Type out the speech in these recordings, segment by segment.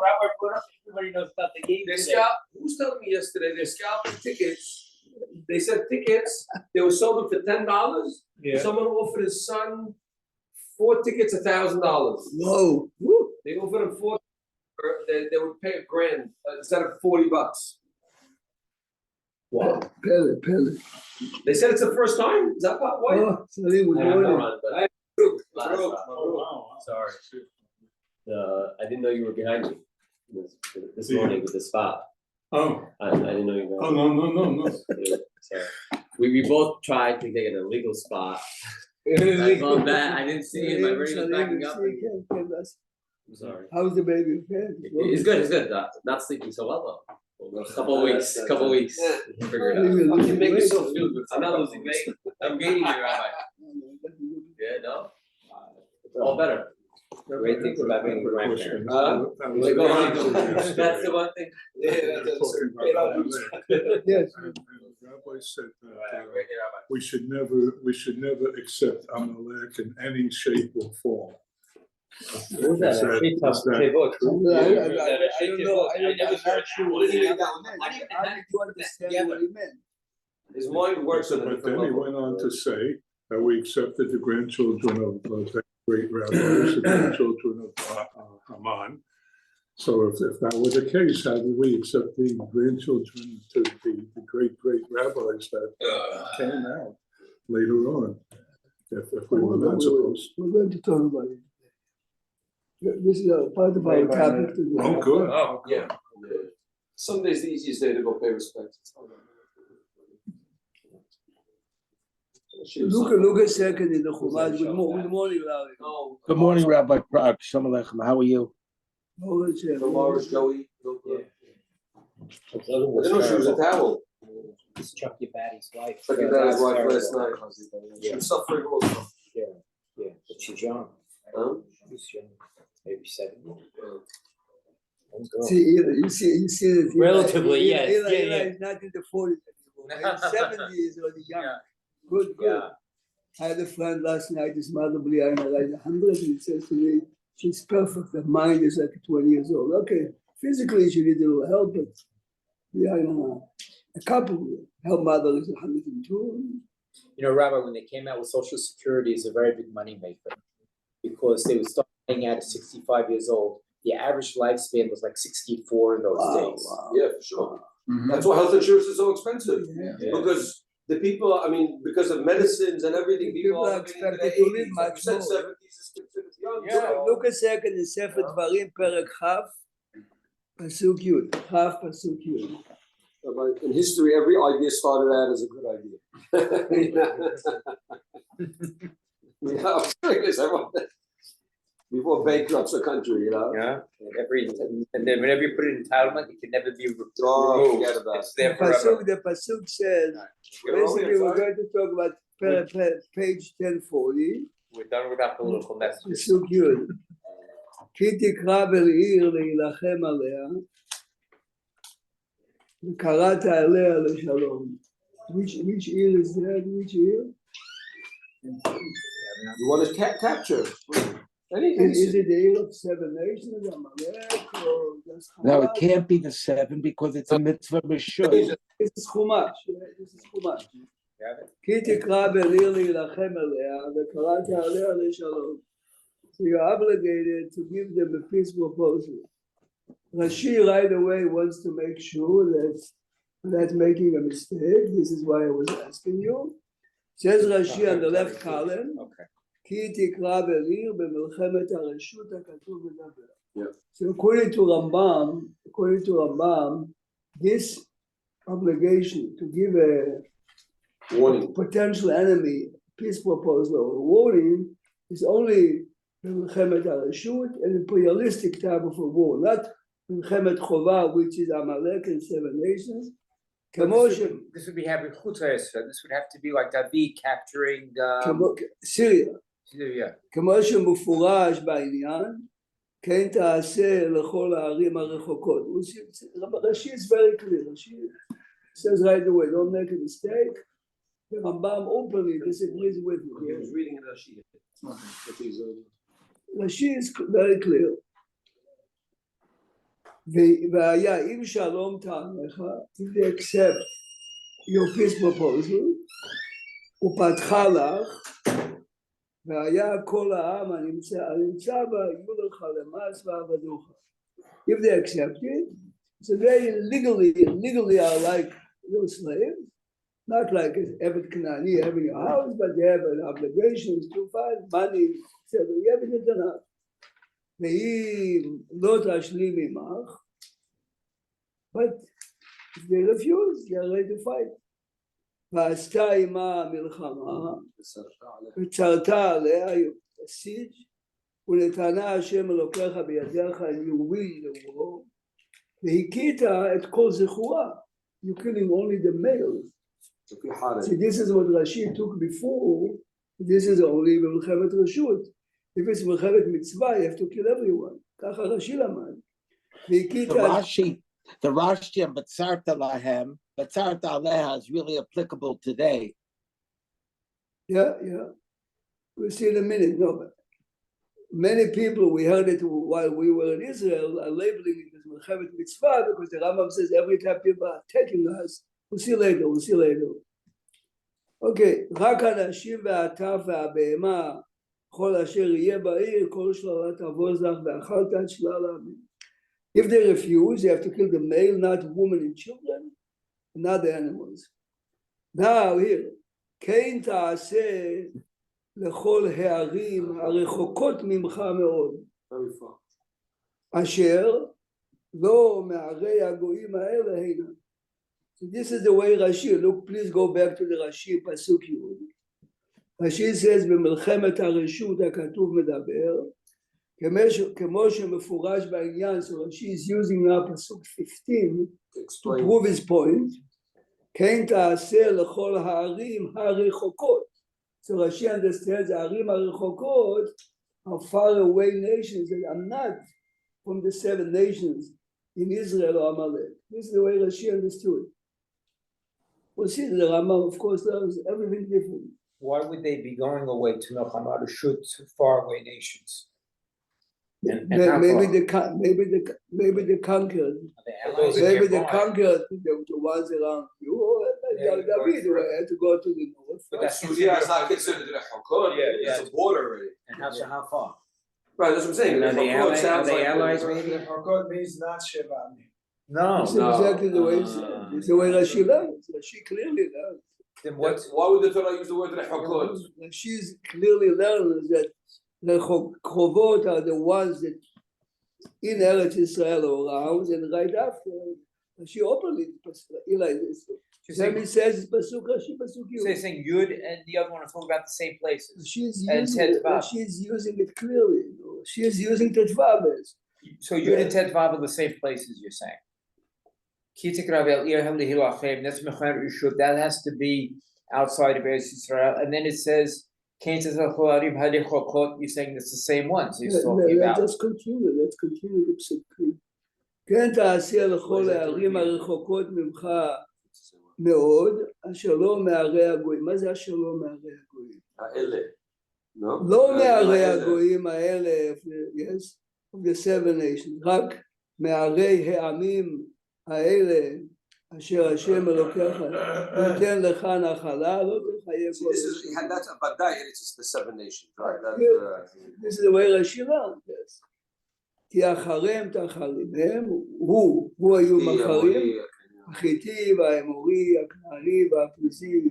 Rabbi put up, everybody knows about the game. Who was telling me yesterday they're scalping tickets? They said tickets, they were sold them for $10. Yeah. Someone offered his son 4 tickets $1,000. Whoa. They offered him 4. They would pay $1,000 instead of $40. Wow. Pele. They said it's the first time. Is that why? Oh, so they were doing Sorry. I didn't know you were behind me this morning with the spot. Oh. I didn't know you were. Oh, no. Sorry. We both tried to get an illegal spot. I felt bad. I didn't see him. I already was backing up. I'm sorry. How's the baby? He's good. Not sleeping so well though. A couple weeks. Yeah. Figure it out. You make yourself feel good. I'm not losing weight. I'm gaining it, Rabbi. Yeah, no. All better. Great things about being a grandparent. That's the one thing. Yes. Rabbi said that we should never accept Amalek in any shape or form. I don't know. I never heard what he meant. How did you understand what he meant? His mind works on a But different then he level. went on to say that we accepted the grandchildren of great rabbis, the grandchildren of Haman. So if that were the case, how did we accept the grandchildren to the great rabbis that came out later on? If we were not supposed. We're going to talk about it. This is a part of our topic today. Oh, good. Oh, yeah. Sunday's the easiest day to go pay respect. Look a second in the Chumash. Good morning, Larry. No. Good morning, Rabbi Prague. Shalom Aleichem. How are you? Tomorrow is Joey. I didn't know she was a towel. It's Chucky Batty's wife. Chucky Dad's wife last night. She was suffering also. Yeah, but she's young. Huh? She's young, maybe 70. See, you see it. Relatively, Eli yes. is not in the 40s anymore. In the 70s or the young. Good. Yeah. I had a friend last night, his mother, Brianna, like 100, and he says to me, she's perfect. Her mind is like 20 years old. Okay, physically she needs a little help, but Brianna, a couple, her mother is 102. You know, Rabbi, when they came out with Social Security, it's a very big moneymaker because they would start paying out at 65 years old. The average lifespan was like 64 in those days. Wow. Yeah, for sure. That's why health insurance is so expensive. Yeah. Because the people, I mean, because of medicines and everything, people are expected expected to live much you said more. 70s is considered young. Yeah, look a second in Sefer Dvarim, Perek Chaf, Pasuk Yud. Chaf, Pasuk Yud. In history, every idea started out as a good idea. I'm serious. Before bankrupts the country, Yeah. And then whenever you put it in entitlement, it can never be removed. Forget about It's it. there forever. The Pasuk says, basically we're going to talk about page 1040, We're done with our political messages. Pasuk Yud. כי תקרא בעיר להילחם עליה, וקראת עליה לשלום. Which ear is that? Which ear? You want to capture. Is it the ear of 7 nations? Amalek, or just Hamas? No, it can't be the 7 because it's a mitzvah b'shul. This is Chumash. This is Chumash. כי תקרא בעיר להילחם עליה, וקראת עליה לשלום. So you're obligated to give them a peaceful proposal. Rashi right away wants to make sure that that's making a mistake. This is why I was asking you. Says Rashi on the left column, כי תקרא בעיר במלחמת הרשות הכתוב מדבר. So according to Rambam, this obligation to give a Warning. potential enemy peace proposal or warning is only במלחמת הרשות and imperialistic type of a war, not מלחמת חובה, which is Amalek and 7 nations. This would be having chutz ha'esrei. This would have to be like David capturing Syria. Syria. כמו שמפורש בעניין, כן תעשה לכל הערים הרחוקות. Rashi is very clear. Rashi says right away, don't make a mistake. The Rambam openly disagrees with me. He was reading Rashi. Rashi is very clear. והיה אם שלום טעמך, if they accept your peace proposal, ופתחה לך, והיה כל העם הנמצא בה, יהיו לך למס ועבדוך. If they accept it, so they legally are like your slaves, not like Eved Kanani having a house, but they have an obligations to find money, so you have it enough. והיא לא תשלים עמך, but if they refuse, they are ready to fight. ועשתה עמה מלחמה, וצרתה עליה siege, ונתנה השם אלוקיך בידיך, and you will the war, והכית את כל זכורה, you killing only the males. See, this is what Rashi took before, this is only במלחמת רשות. If it's מלחמת מצווה, you have to kill everyone. ככה רש"י למד. The Rashi and Batzarta Lahem, Batzarta Aleha is really applicable today. Yeah. We'll see in a minute. No, but many people, we heard it while we were in Israel, are labeling it as Melchemet Mitzvah because the Rambam says every time people are attacking us, we'll see later. Okay, רק הנשים והטף והבהמה, כל אשר יהיה בעיר, כל שללה תבוז לך ואכלת את שלל העמים. If they refuse, you have to kill the male, not women and children, not the animals. Now here, כן תעשה לכל הערים הרחוקות ממך מאוד, אשר לא מערי הגויים האלה הנה. So this is the way Rashi, look, please go back to the Rashi, Pasuk Yud. Rashi says, במלחמת הרשות הכתוב מדבר, כמו שמפורש בעניין, so Rashi is using now Pasuk 15 to prove his point, כן תעשה לכל הערים הרחוקות. So Rashi understands הערים הרחוקות are far away nations that are not from the 7 nations in Israel or Amalek. This is the way Rashi understood. Well, see, the Rambam, of course, does everything different. Why would they be going away to Melchama Reshut, to faraway nations? Maybe they conquered. Maybe the conquered, the ones around you. David had to go to the north. But that's Syria is not considered a Hakod. Yeah. It's a border already. And how far? Right, that's what I'm saying. And are they Hakod sounds like allies maybe? Hakod means not Sheva. No. That's exactly the way it said. It's the way Rashi learns. Rashi clearly learns. Then what? Why would the Torah use the word Hakod? Rashi clearly learns that the Chovot are the ones that in Eretz Israel or around, and right after, Rashi openly, Eli, then he says, Pasuk Rashi, Pasuk Yud. So you're saying Yud and the other one are talking about the same places. She's And using it clearly. She is using Tetvav. So Yud and Tet Vav are the same places, you're saying. That has to be outside of Eretz Israel. And then it says, you're saying it's the same ones he's talking about. Let's continue the psukim. כן תעשה לכל הערים הרחוקות ממך מאוד, אשר לא מערי הגויים. מה זה אשר לא מערי הגויים? האלה. לא מערי הגויים האלה, yes, of the 7 nations, רק מערי העמים האלה, אשר השם אלוקיך נותן לך נחלה, לא תחייב כל השם. That's a Badai, it's the 7 nations, right? This is the way Rashi learned, yes. כי אחריהם תחרימם, הוא היו מחרים, החיתי והאמורי, הכנעני והפריזי,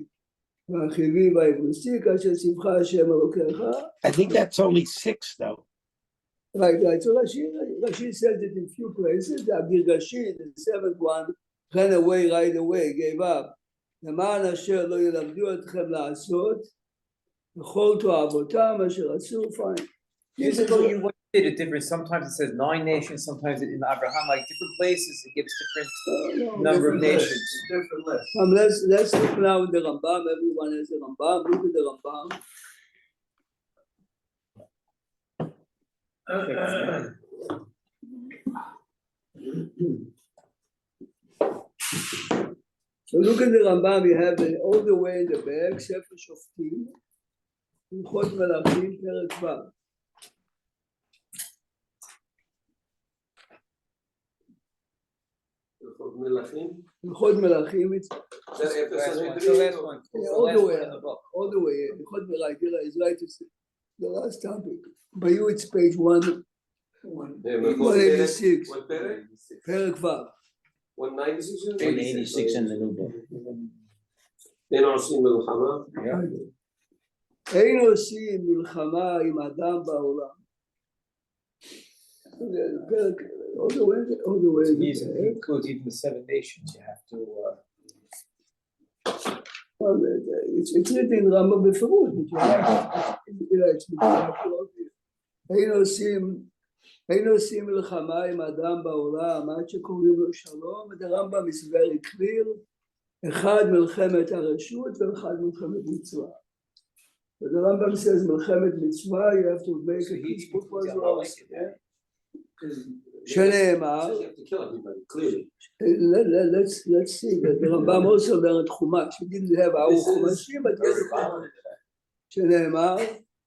והחיבי והיבוסי, כאשר שמך השם אלוקיך. I think that's only 6 though. Right. So Rashi says it in few places. The Girgashi, the 7th one, ran away right away, gave up. למען אשר לא ילמדו אתכם לעשות, וכל תועבותם אשר עשו, fine. You did it different. Sometimes it says 9 nations, sometimes in Abraham, like different places, it gives different number of nations. Different list. Let's look now at the Rambam. Everyone has the Rambam. Look at the Rambam. So look at the Rambam. You have it all the way in the back, Sefer Shoftim, Hilchot Melachim, Perek Vav. מלכים? הלכות מלכים, it's זה אפס It's the last one. It's the all last the one way, in the book. all the way, הלכות מלכים is right to say, the last topic. By you it's page 1, 186, What פרק? פרק ו'. 196? 186 in the new book. אין עושים מלחמה? אין עושים מלחמה עם אדם בעולם. all the way, It includes even the 7 nations. You have to. well, it's written in Rambam בפירוש, אין עושים מלחמה עם אדם בעולם עד שקוראים לו שלום, and the Rambam is very clear, אחד מלחמת הרשות ואחד מלחמת מצווה. But the Rambam says מלחמת מצווה, you have to make a peace proposal. שנאמר, let's see, the Rambam also learned Chumash, he didn't have our Chumashim, but he had Chumash. שנאמר,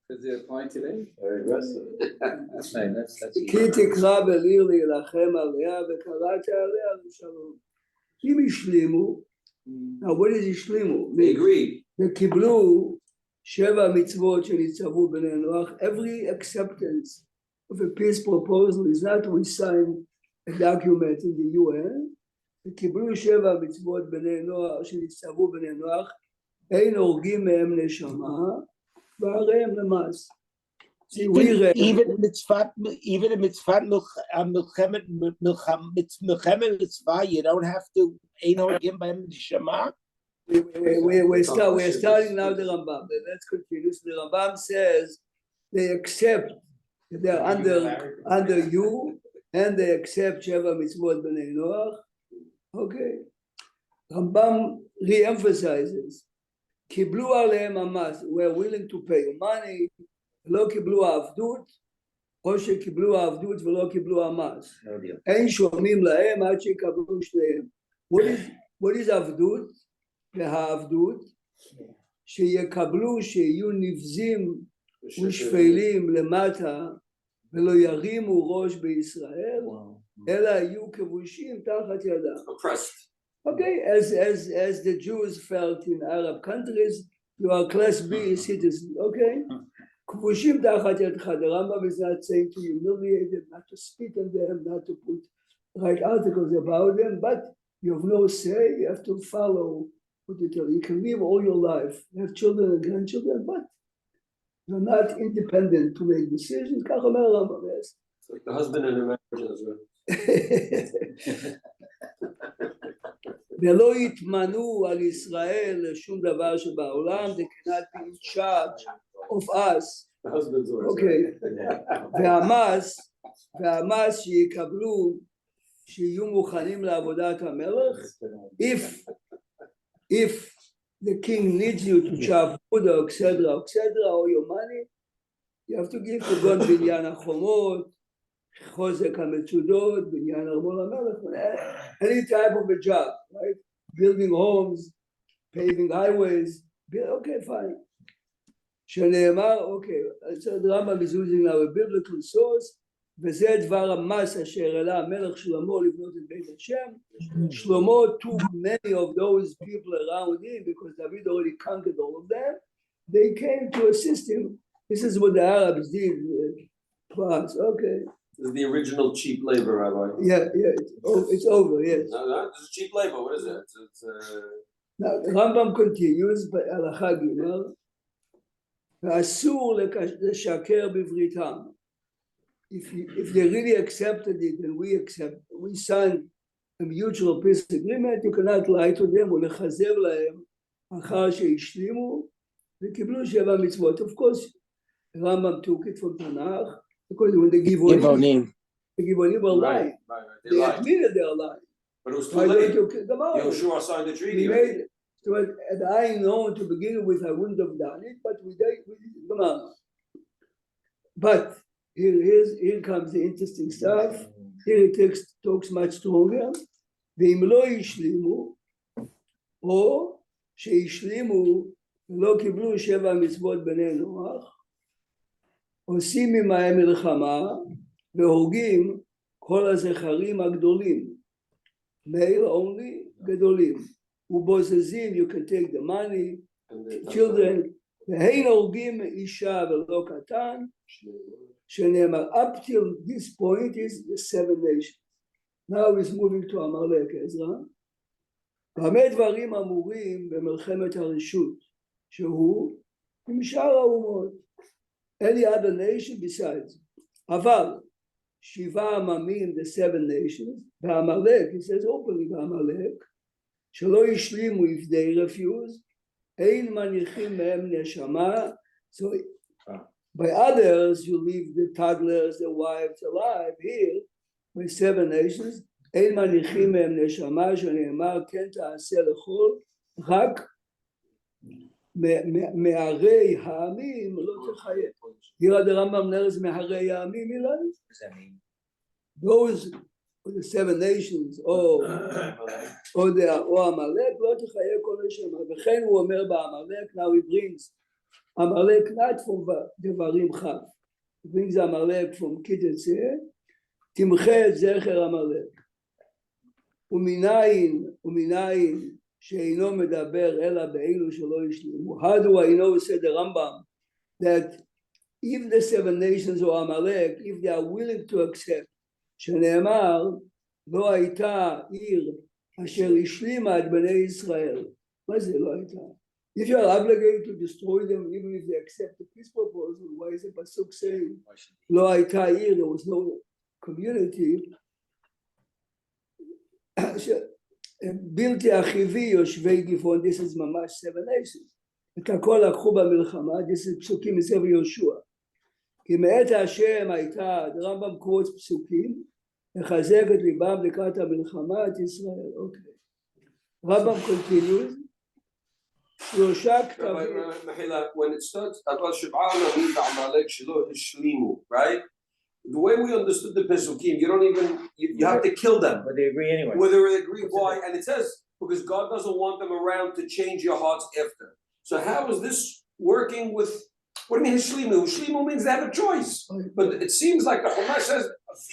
Does it apply today? Very aggressive. That's nice. That's כי תקרא בעיר להילחם עליה וקראת עליה לשלום. אם השלימו, now what is השלימו? They agreed. וקיבלו 7 מצוות שניצבו בני נוח. Every acceptance of a peace proposal is not we sign a document in the UN. וקיבלו 7 מצוות בני נוח שניצבו בני נוח, אין הורגים מהם נשמה, והרי הם למס. Even in mitzvah mitzvah, you don't have to ain't him by Shema. We're starting now the Rambam. Let's continue. So the Rambam says they accept that they're under you, and they accept Sheva Mitzvot B'nai Noach. Okay. Rambam re-emphasizes, Kiblu aleim amas, we're willing to pay you money, לא קיבלו העבדות, או שקיבלו העבדות ולא קיבלו המס. אין שומעים להם עד שיקבלו שניהם. What is עבדות? והעבדות, שיקבלו, שיהיו נבזים ושפלים למטה, ולא ירימו ראש בישראל, אלא יהיו כבושים תחת ידם. Okay, as the Jews felt in Arab countries, you are class B citizen, okay? כבושים תחת ידך, the Rambam is not saying to humiliate them, not to spit on them, not to write articles about them, but you have no say, you have to follow what you tell. You can live all your life, you have children and grandchildren, but you're not independent to make decisions. כך אומר הרמב"ם. It's like the husband and the marriage as well. ולא יתמנו על ישראל לשום דבר שבעולם, they cannot be in charge of us. The husband's always Okay. והמס שיקבלו, שיהיו מוכנים לעבודת המלך, if the king needs you to chop wood or etc., or your money, you have to give to God בניין החומות, חוזק המצודות, בניין ארמון המלך, any type of a job, right? Building homes, paving highways, okay, fine. שנאמר, okay, so the Rambam is using now a biblical source, וזה דבר המס אשר העלה המלך שלמה לבנות את בית השם. שלמה took many of those people around him, because David already conquered all of them. They came to assist him. This is what the Arabs did. Plus, okay. This is the original cheap labor, Rabbi. Yeah, it's over, yes. No, this is cheap labor. What is it? Now, the Rambam continues, by הלכה ג' ואסור לשקר בבריתם. If they really accepted it and we signed a mutual peace agreement, you cannot lie to them או לחזר להם אחר שהשלימו וקיבלו 7 מצוות. Of course, Rambam took it from Tanakh, because when the Givonim were lying, they admitted they are lying. But it was too late. Yehoshua signed the treaty. So had I known to begin with, I wouldn't have done it, but we did. Come on. But here comes the interesting stuff. Here it talks much stronger. ואם לא ישלימו, או שישלימו ולא קיבלו 7 מצוות בני נוח, עושים עמהם מלחמה והורגים כל הזכרים הגדולים. male only, גדולים. ובוזזים, you can take the money, children, והן הורגים אישה ולא קטן, שנאמר, up till this point is the 7 nations. Now he's moving to עמלק, עזרא. במה דברים אמורים במלחמת הרשות, שהוא עם שאר האומות, any other nation besides. אבל 7 עממים, the 7 nations, בעמלק, he says openly בעמלק, שלא השלימו if they refuse, אין מניחים מהם נשמה, so by others you leave the toddlers, the wives alive. Here, by 7 nations, אין מניחים מהם נשמה, שנאמר כן תעשה לכל, רק מהרי העמים לא תחיה. Here the Rambam learns מהרי העמים, What does that mean? those the 7 nations, או עמלק, לא תחיה כל נשמה. וכן הוא אומר בעמלק, now he brings עמלק not from דברים חף, he brings עמלק from קיצצה, תמחה את זכר עמלק. ומנין שאינו מדבר אלא באלו שלא ישלימו. How do I know, said the Rambam, that if the 7 nations or Amalek, if they are willing to accept, שנאמר, לא הייתה עיר אשר השלימה את בני ישראל. מה זה לא הייתה? If you are obligated to destroy them, even if they accept the peace proposal, why is the pasuk saying, לא הייתה עיר, there was no community, בלתי אחיבי יושבי גבעון, this is ממש 7 nations, את הכל לקחו במלחמה, this is פסוקים מספר יהושע, כי מאת השם הייתה, הרמב"ם קורץ פסוקים, לחזק את ליבם לקראת המלחמה את ישראל. אוקיי. רמב"ם continues, 3 כתבים. When it starts, אבל 7 עממים בעמלק שלא השלימו, right? The way we understood the Pesukim, you don't even, you have to kill them. But they agree anyway. Whether they agree, why? And it says, because God doesn't want them around to change your hearts after. So how is this working with, what do you mean Hishlimu? Hishlimu means they have a choice. But it seems like the Chumash says,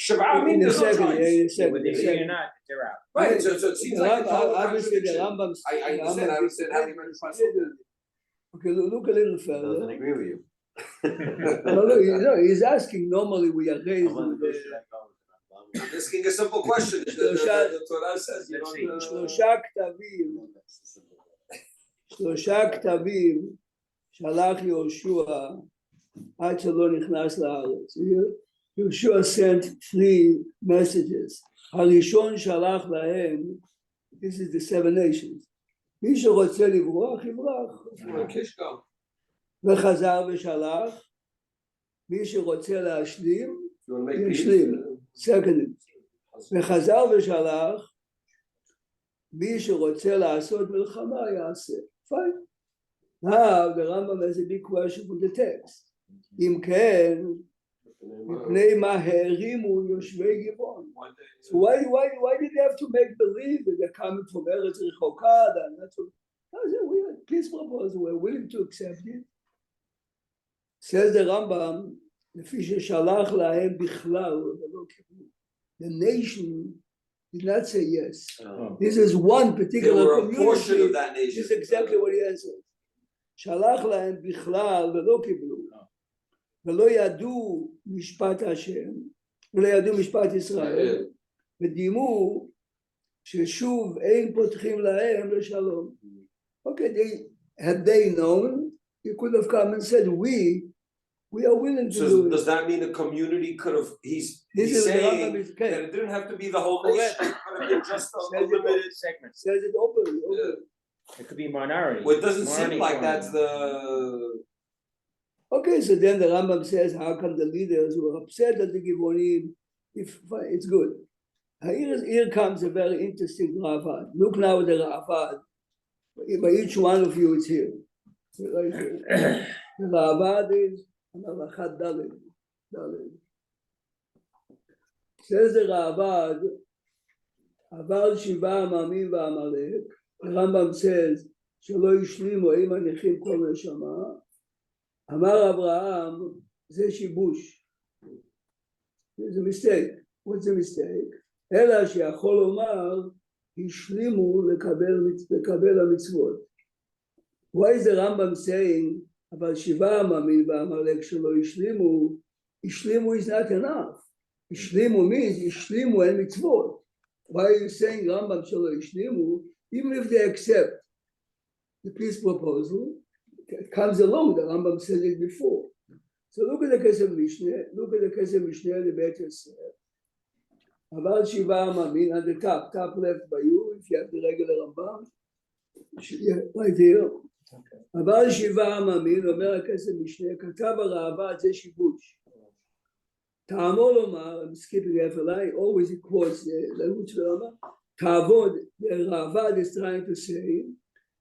Shabbat means there's no choice. Whether they agree or not, they're out. Right, so it seems like it's a whole obviously the contradiction. Rambam. I understand how you read the Pasuk. Okay, look a little Doesn't further. agree with you. No, he's asking, normally we are raised with the I'm asking a simple question. The Torah says you don't. 3 כתבים שלח יהושע עד שלא נכנס לארץ. יהושע sent 3 messages. הראשון שלח להם, this is the 7 nations, מי שרוצה לברוח יברח, וחזר ושלח, מי שרוצה להשלים ישלים. second, וחזר ושלח, מי שרוצה לעשות מלחמה יעשה. Fine. Now the Rambam has a big question with the text. אם כן, מפני מה הערימו יושבי גבעון? So why did they have to make believe that they're coming from Eretz רחוקה? That's what. We had peace proposal. We're willing to accept it. Says the Rambam, לפי ששלח להם בכלל, the nation did not say yes. This is one particular community. Portion of that nation. This is exactly what he answered. שלח להם בכלל ולא קיבלו. ולא ידעו משפט השם, ולא ידעו משפט ישראל, ודימו ששוב אין פותחים להם לשלום. Okay, had they known, he could have come and said, we are willing to do it. Does that mean the community could have, he's saying that it didn't have to be the whole nation, it could have been just a limited segment. Says it openly. It could be minority. Well, it doesn't seem Minority like form. that's the... Okay, so then the Rambam says, how come the leaders were upset at the Givonim? If it's good. Here comes a very interesting Ravad. Look now at the Ravad. By each one of you is here. The Ravad is Malachat Daled. Says the Ravad, Aval Shiva Amamim V'Amalek. The Rambam says, שלא השלימו עם הניחים כל נשמה. אמר אברהם, זה שיבוש. It's a mistake. What's a mistake? אלא שיכול לומר, השלימו לקבל המצוות. Why is the Rambam saying אבל 7 עממים ועמלק שלא השלימו? השלימו is not enough. השלימו means השלימו אין מצוות. Why are you saying Rambam שלא השלימו? Even if they accept the peace proposal, it comes along, the Rambam said it before. So look at the case of Mishnah, the better said. אבל 7 עממים, at the top left by you, if you have the regular Rambam, right here. אבל 7 עממים, אומר הכסף משנה, כתב הראב"ד, זה שיבוש. טעמו לומר, I'm skipping FLI, always it quotes the language of תעבוד, the ראב"ד is trying to say,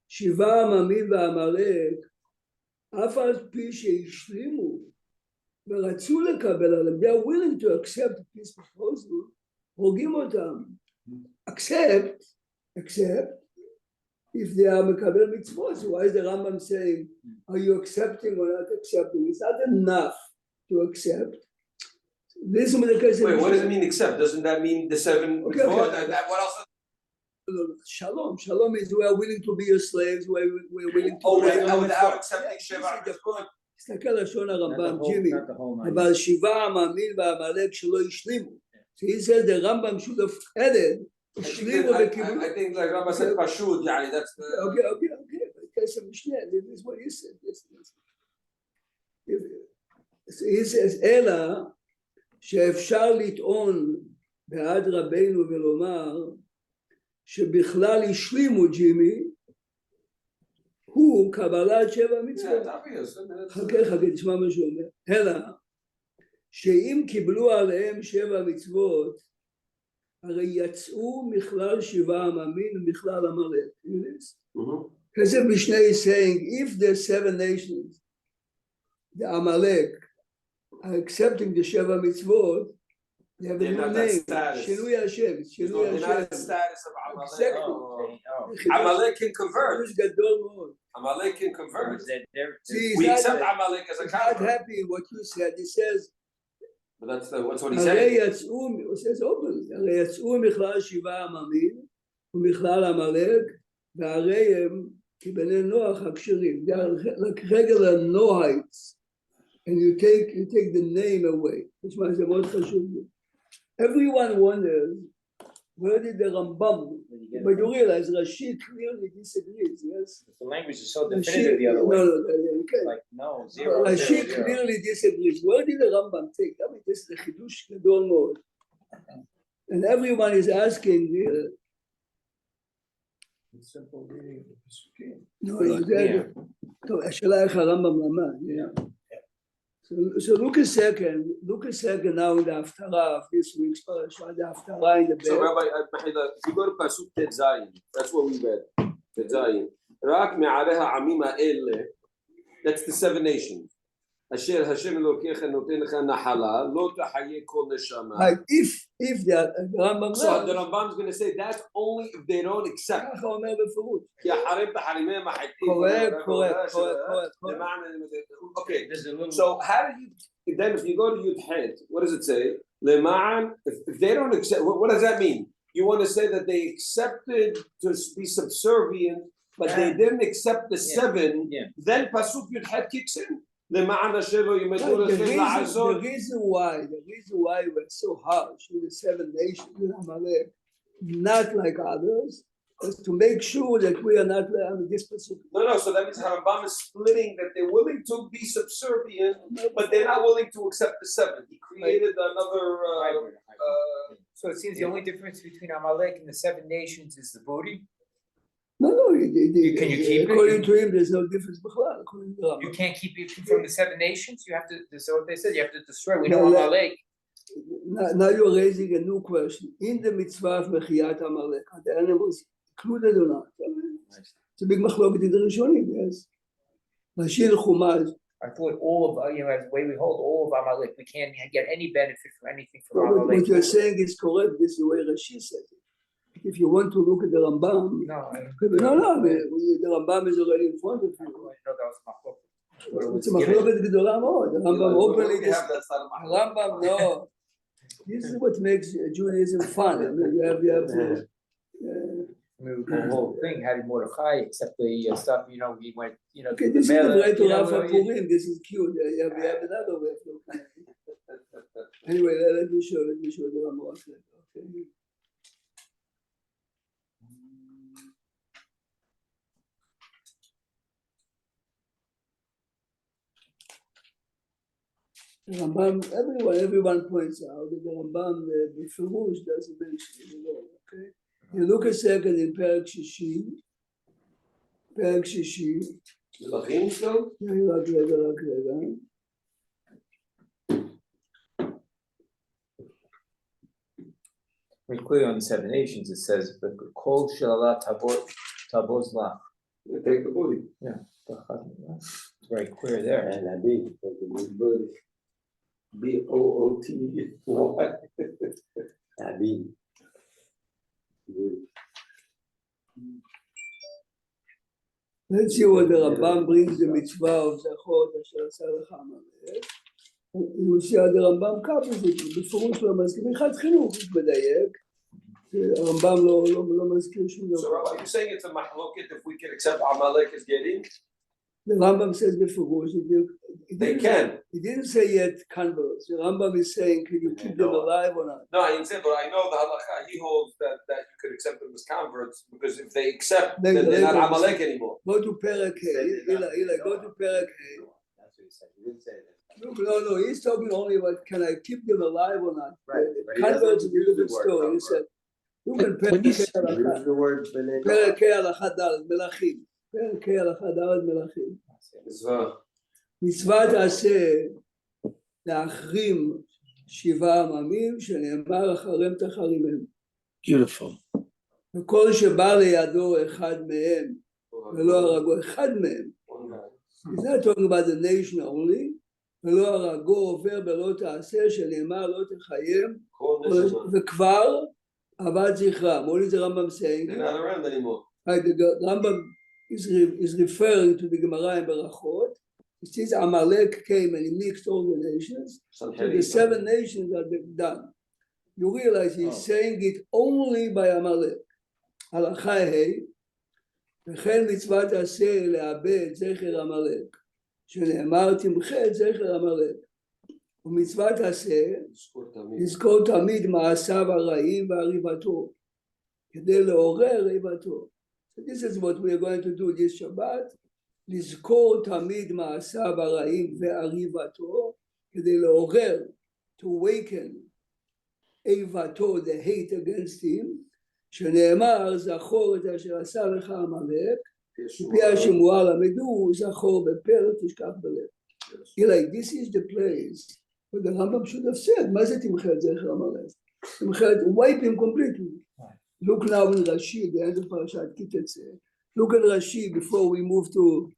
7 עממים ועמלק, אף על פי שהשלימו, ורצו לקבל עליהם, they are willing to accept this proposal, הורגים אותם. Except, if they are מקבל מצוות, so why is the Rambam saying, are you accepting or not accepting? It's not enough to accept. This Wait, what does it mean accept? Doesn't that mean the 7 Okay. what else? Shalom. Shalom is we are willing to be your slaves, we're willing to... without accepting Sheva. תסתכל לשון הרמב"ם, Not ג'ימי, the whole nine. אבל 7 עממים ועמלק שלא השלימו. So he says the Rambam should have added, השלימו וקיבלו. I think like Rabbi said, Pashut, yani, that's the... Okay. Case of Mishnah, this is what he said. So he says, אלא שאפשר לטעון בעד רבינו ולומר שבכלל השלימו ג'ימי הוא קבלת 7 מצוות. חכה, תשמע מה שהוא אומר. אלא שאם קיבלו עליהם 7 מצוות, הרי יצאו מכלל 7 עממים ומכלל עמלק. כסף משנה is saying, if the 7 nations, the Amalek, are accepting the 7 mitzvot, they have a new name, Shinui Hashem. They're not the status of Amalek. Exactly. Amalek can convert. גדול מאוד. Amalek can convert. See, We he's accept not Amalek as a not convert. happy in what you said. He says, But that's what he הרי said. יצאו, הוא says openly, הרי יצאו מכלל 7 עממים ומכלל עמלק, והרי הם כבני נוח הכשרים. They are like regular Nohites. And you take the name away. Which means the word חשוב. Everyone wonders, where did the Rambam, but you realize Rashi clearly disagrees, yes? The language is so definitive the other way. No, you can't. Like, no, 0, Rashi 0, 0. clearly disagrees. Where did the Rambam take? I mean, this is the Chidush Gadol Mod. And everyone is asking, Simple reading of the Pesukim. no, השאלה איך הרמב"ם למד. So look a second now in the Haftarah of this week's parasha, the Haftarah in the So back. Rabbi, if you go to Pasuk Tet Zayin, that's what we read. Tet Zayin. Rak me'areha amima ele. That's the 7 nations. Asher Hashem Elokecha noten lecha nahala, lo tahaye kol neshama. Like if the Rambam So the Rambam is going to say that's only if they don't accept. ככה אומר בפירוש. כי החרים תחרימם החייטים. Correct. Okay, There's a little. so how do you, then if you go to Yud Het, what does it say? Lema'an, if they don't accept, what does that mean? You want to say that they accepted to be subservient, but they didn't accept the 7, Yeah. then Pasuk Yud Het kicks in? Lema'an Hashem yimadu The lechem la'azot. reason why we're so harsh with the 7 nations in Amalek, not like others, is to make sure that we are not under this person. No, so that means Harambam is splitting that they're willing to be subservient, but they're not willing to accept the 7. He created another, So it seems the only difference between Amalek and the 7 nations is the booty. No, Can you keep it? according to him, there's no difference. According to You Rambam. can't keep it from the 7 nations. You have to. This is what they said. You have to destroy. We know No, Amalek. Now you're raising a new question. In the mitzvah of Mechiyat Amalek, are the animals included or not? It's a big machloket in the Rishonim, yes. Rashi and Chumash. I thought all of as the way we hold all of Amalek, we can't get any benefit from anything from What Amalek. you're saying is correct. This is the way Rashi said it. If you want to look at the Rambam, No, I mean, the Rambam is already in front of I you. know that was Machlok. It's a machloket גדולה מאוד. The Rambam openly we have that side of my Rambam, no. This is what makes Judaism fun. I mean, you have I mean, the whole thing had Mordechai, except the stuff, he went, Okay, to this is the the Melech, way to you know, Rafa Purim. This is cute. Yeah, we have another way of looking at it. Anyway, let me show the Ramah. Okay. The Rambam, everyone points out that the Rambam, the Ferush doesn't mention it at all. Okay, you look a second in Perek Shishi. מלכים still? רק רגע. I mean, clearly on the 7 nations, it says, the kol she'ala taboz la. Take the booty. It's very clear there. And I be, B-O-O-T-Y. I be. Let's see what the Rambam brings the mitzvah of Zachor asher עשה לך עמלק. הוא see the Rambam covers it, בפירוש לא מזכיר, אחד חינוך מדייק, הרמב"ם לא מזכיר שום דבר. So Rabbi, you're saying it's a mahloket if we can accept Amalek as getting? The Rambam says בפירוש, They can. he didn't say yet converts. The Rambam is saying, can you keep them alive or not? No, I didn't say, but I know the halacha, he holds that you could accept them as converts, because if they accept, then they're not Amalek anymore. Go to Perek Hey. Eli, go to Perek Hey. That's what he said. He didn't say that. Look, no, he's talking only about can I keep them alive or not. Right, The but he doesn't converts is a use different the word story. He convert. said, look at When you Perek Hey He Alakha. used the word B'nai Perek Hey Alakha Dalet Melachim. Perek Hey Alakha Dalet Melachim. מצוות עשה להחרים 7 עממים שנאמר אחריהם תחרימם. Beautiful. וכל שבא לידו אחד מהם ולא הרגו אחד מהם. He's not talking about the nation only. ולא הרגו עובר בלא תעשה שנאמר לא תחיים וכבר אבד זכרם. What is the Rambam saying? They're not around anymore. The Rambam is referring to the Gemara in Berachot. It says Amalek came and he mixed all the nations. So the 7 nations are done. You realize he's saying it only by Amalek. הלכה ה' וכן מצוות עשה לאבד זכר עמלק, שנאמר תמחה את זכר עמלק. ומצוות עשה לזכור תמיד מעשיו הרעים והריבתו, כדי לעורר ריבתו. So this is what we are going to do this Shabbat. לזכור תמיד מעשיו הרעים והריבתו, כדי לעורר, to awaken איבתו, the hate against him, שנאמר זכור את אשר עשה לך עמלק, לפי השמועה למדו זכור בפה תשכח בלב. Eli, this is the place where the Rambam should have said, מה זה תמחה את זכר עמלק? תמחה את, wipe him completely. Look now in Rashi, the end of Perashat Vayikra. Look at Rashi before we move to,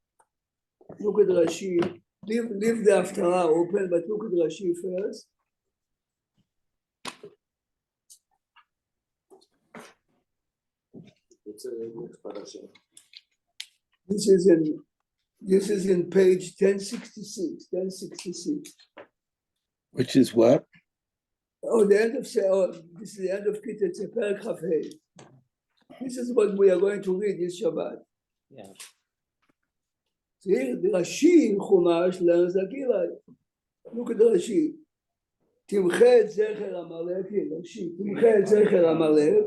look at Rashi. Leave the Haftarah open, but look at Rashi first. This is in page 1066. Which is what? Oh, this is the end of Kitetze, Perek Chaf Hei. This is what we are going to read this Shabbat. Yeah. See, the Rashi in Chumash learns like Eli. Look at the Rashi. תמחה את זכר עמלק, Rashi. תמחה את זכר עמלק,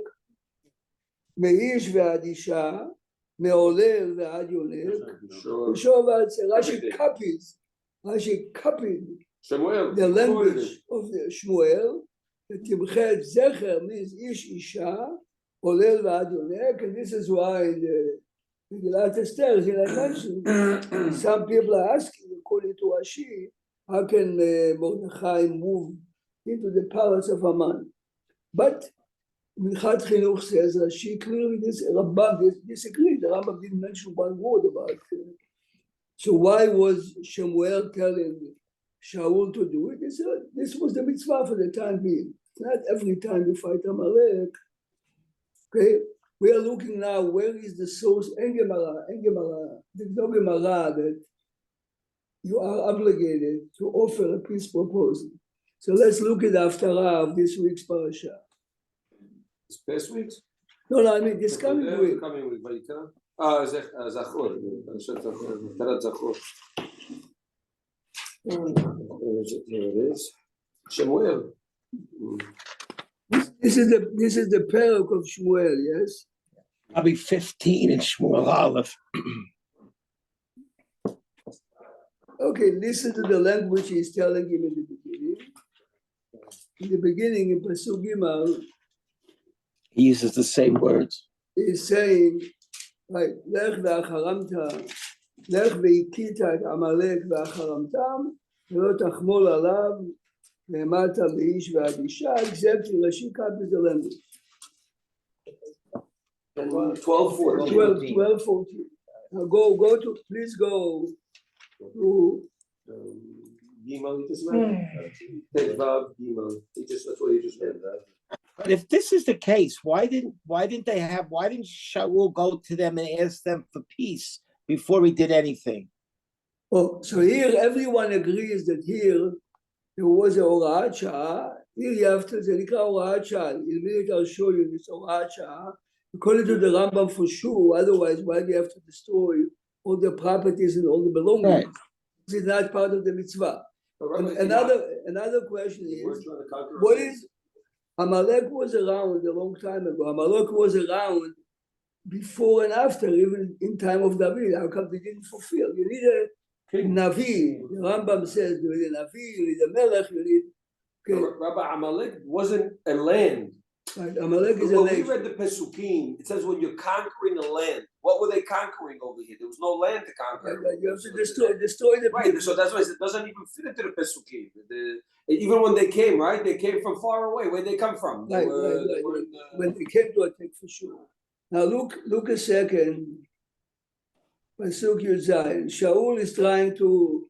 מאיש ועד אישה, מעולל ועד יונק, ושוב ועד זה. Rashi copied the language of the Shmuel. תמחה את זכר means איש אישה, עולל ועד יונק, and this is why the Megillat Esther, he like mentioned, some people are asking, according to Rashi, how can Mordechai move into the palace of Haman? But Minchat Chinuch says Rashi clearly Rambam disagreed. The Rambam didn't mention one word about it. So why was Shemuel telling Shaul to do it? This was the mitzvah for the time being. Not every time you fight Amalek. Okay, we are looking now, where is the source? Engemara, there's no Gemara that you are obligated to offer a peace proposal. So let's look at the Haftarah of this week's parasha. This past week's? No, I mean this coming week. Coming week, Vayikra. Zachor. Perashat Zachor. Here it is. Shemuel. This is the parak of Shmuel, yes. Probably 15 in Shmuel Aleph. Okay, listen to the language he's telling him in the beginning. In the beginning, in Pasuk Gimel, He uses the same words. he's saying, right, Lech ve'acharamta, Lech ve'ikita et Amalek ve'acharamtam, ve'lo tachmol alav, ve'emata be'ish ve'adisha, except in Rashi cut with the language. 12:14. 12:14. Now go to, please go to Gimel, you just read. Vav, Gimel. That's what you just read. But if this is the case, why didn't Shaul go to them and ask them for peace before he did anything? Oh, so here everyone agrees that here there was a Horat Shah. Here you have to say, Horat Shah. In a minute I'll show you this Horat Shah. According to the Rambam for sure, otherwise why do you have to destroy all the properties and all the belongings? Right. This is not part of the mitzvah. And another question is, what is Amalek was around a long time ago. Amalek was around before and after, even in time of David. How come they didn't fulfill? You need a Navi. The Rambam says you need a Navi, you need a Melech, you need. Okay. Rabbi, Amalek wasn't a land. Right. Amalek is a When nation. we read the Pesukim, it says when you're conquering a land, what were they conquering over here? There was no land to conquer. Right. You have to destroy the Right, people. so that's why it doesn't even fit into the Pesukim. Even when they came, right? They came from far away. Where'd they come from? Right. When they came to attack for sure. Now look a second. Pasuk Yud Zayin. Shaul is trying to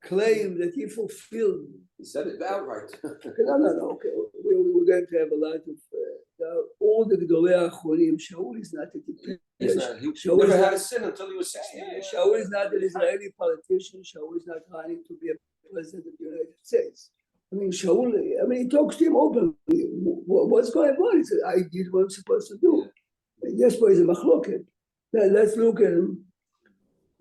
claim that he fulfilled. He said it outright. No. Okay, we're going to have a lot of all the Gedolei Achronim. Shaul is not a He Shaul never is had not- a sin until he was 60 years. Shaul is not an Israeli politician. Shaul is not running to be a president of the United States. I mean, Shaul, he talks to him openly. What's going on? He said, I did what I'm supposed to do. Yes, boy, is a machloket. Let's look at him.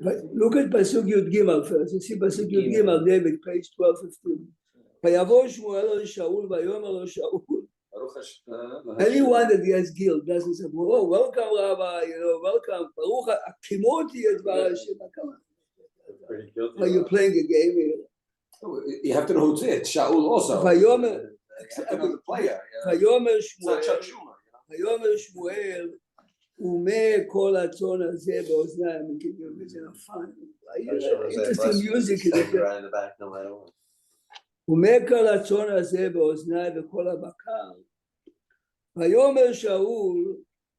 Look at Pasuk Yud Gimel first. You see Pasuk Yud Gimel, David, page 1215. Vayavo Shmuel el Shaul, vayomer lo Shaul. Anyone that gets guilt doesn't say, "Oh, welcome, Rabbi. Welcome. Baruch Akimoti et Bar Hashem." Come on. Are you playing a game here? You have to know who's it. Shaul also. Vayomer. You have to know the player. Vayomer It's not Chuck Shmuel. Schumer. ויאמר שמואל, ומה כל הצאן הזה באוזניים, and give you a vision of fun. Interesting music. ומה כל הצאן הזה באוזניים וכל הבקר, ויאמר שאול,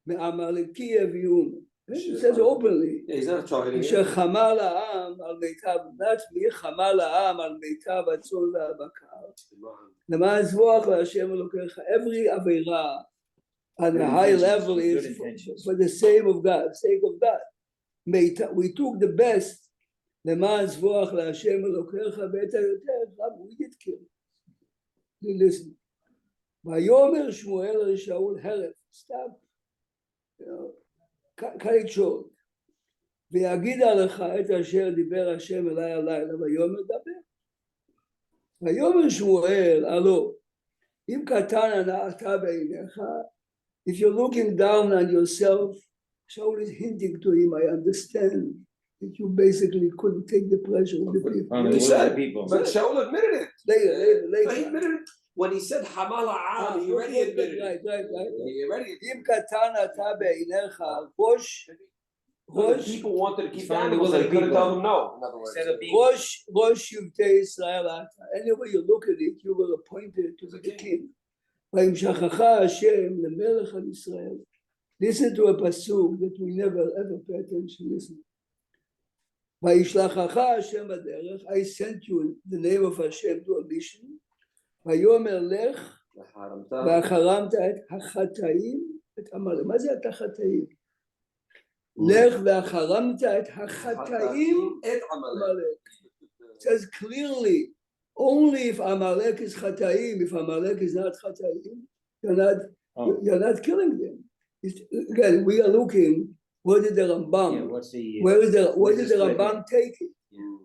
מעמלקי הביאום. It says openly, Yeah, he's not talking אשר חמל העם על מיטב, not me, חמל העם על מיטב הצאן והבקר. למען זבוח להשם אלוקיך, every עבירה on a high level is for the sake of God. We took the best. למען זבוח להשם אלוקיך ואת היותר, we did kill. Listen. ויאמר שמואל אל שאול הרף, stop. cut it short. ויגידה לך את אשר דיבר השם אליי הלילה, ויאמר דבר. ויאמר שמואל, הלא, אם קטן אתה בעיניך, if you're looking down on yourself, Shaul is hinting to him, I understand that you basically couldn't take the pleasure of the people. He said, but Shaul admitted it. Later. He admitted it. When he said Hamal Ha'am, he already admitted it. Right. He already admitted אם קטן אתה בעיניך, ראש, the people wanted to keep the animals, they couldn't tell them no. In other words, ראש שבטי ישראל אתה. Anyway you look at it, you were appointed to be the king. וימשכך השם למלך על ישראל. Listen to a pasuk that we never ever pay attention, listen. וישלחך השם בדרך, I sent you in the name of Hashem to a mission. ויאמר לך, ואחרמת את החטאים, את עמלק. מה זה את החטאים? לך ואחרמת את החטאים, את עמלק. It says clearly, only if Amalek is Chataim, if Amalek is not Chataim, You're not killing them. Again, we are looking, where did the Rambam, what's the? where did the split Rambam take it?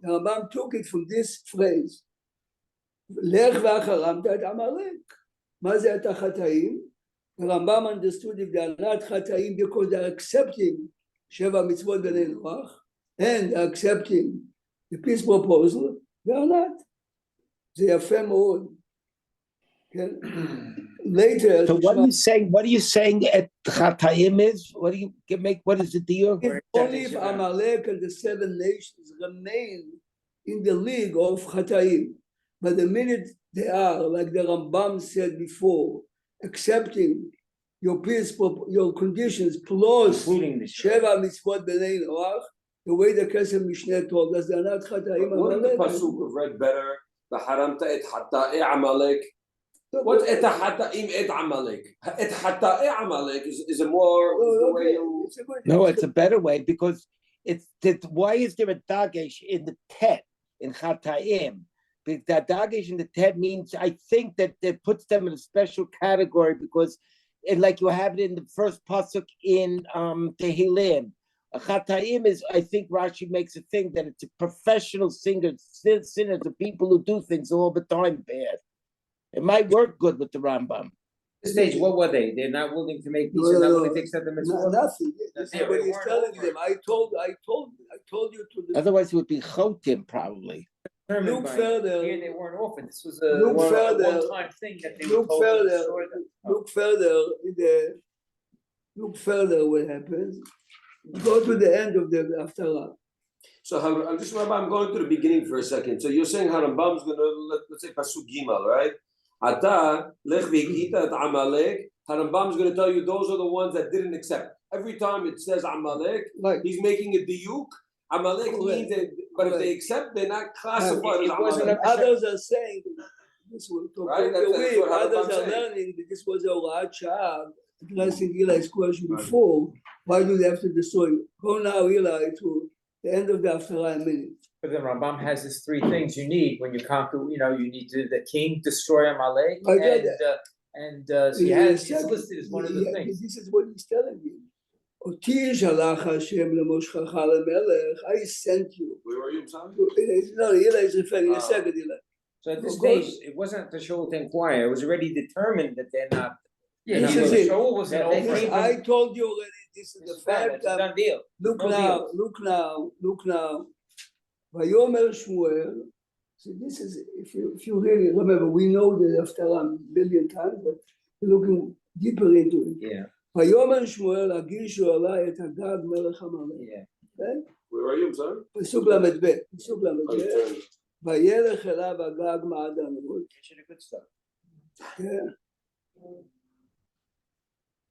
The Rambam took it from this phrase. Lech v'acharam et Amalek. מה זה את החטאים? The Rambam understood if they are not חטאים because they are accepting שבע מצוות בני נוח, and accepting the peace proposal, they are not. זה יפה מאוד. כן? Later, So what are you saying? What are you saying at Chatayim is? What do you make? What is the deal? if only if Amalek and the 7 nations remain in the league of Chataim, but the minute they are, like the Rambam said before, accepting your peace, your conditions, plus Including the Sheva Mitzvot B'nai Noach, the way the Kesef Mishneh told us, they're not Chataim. Wouldn't the pasuk have read better? V'haramta et hata'i Amalek. What's et hataim et Amalek? Et hata'i Amalek is a more the way you. No, it's a better way because it's that. Why is there a dagesh in the tet in Chatayim? That dagesh in the tet means I think that it puts them in a special category because, like you have it in the first pasuk in Tehillim. Chatayim is, I think Rashi makes a thing that it's a professional sinners, the people who do things all the time bad. It might work good with the Rambam. This stage, what were they? They're not willing to make peace, they're not willing to accept the mitzvah. Nothing. This is what he's telling them. I told you to the. Otherwise, it would be chotim probably. Look further. Here they weren't offered. This was a Look further. one-time thing that they were Look told to further. destroy them. Look further in the. Look further. What happens? Go to the end of the Haftarah. So I'm going to the beginning for a second. So you're saying Harambam's going to let's say pasuk Gimal, right? Ata lech v'higita et Amalek. Harambam's going to tell you those are the ones that didn't accept. Every time it says Amalek, Right. he's making a diuk. Amalek means that, but if they accept, they're not classified as Amalek. Others are saying this will talk Right, the that's week. what Others Harambam's are saying. learning that this was a Horat Shah, addressing Eli's question before. Why do they have to destroy? Go now, Eli, to the end of the Haftarah in a minute. But the Rambam has these 3 things you need when you conquer. You need to the king destroy Amalek, I got so he has it's listed as one of the things. This is what he's telling you. Oti shalach Hashem lemoshchacha lemelech. I sent you. Where are you, son? No, Eli is referring a second, Eli. So at this Of course. stage, it wasn't the Shaul to inquire. It was already determined that they're not. Yeah, this is it. Shaul was an I told you already. This is the fact. It's a done deal. Look No now, deal. look now. Vayomer Shmuel. So this is if you really remember, we know the Haftarah a million times, but we're looking deeper into it. Yeah. Vayomer Shmuel agishu alai et Agag melech Amalek. Yeah. Okay? Where are you, son? Pasuk lamed bet. Pasuk lamed bet. Vayelech elav Agag ma'adan. Good stuff. Yeah.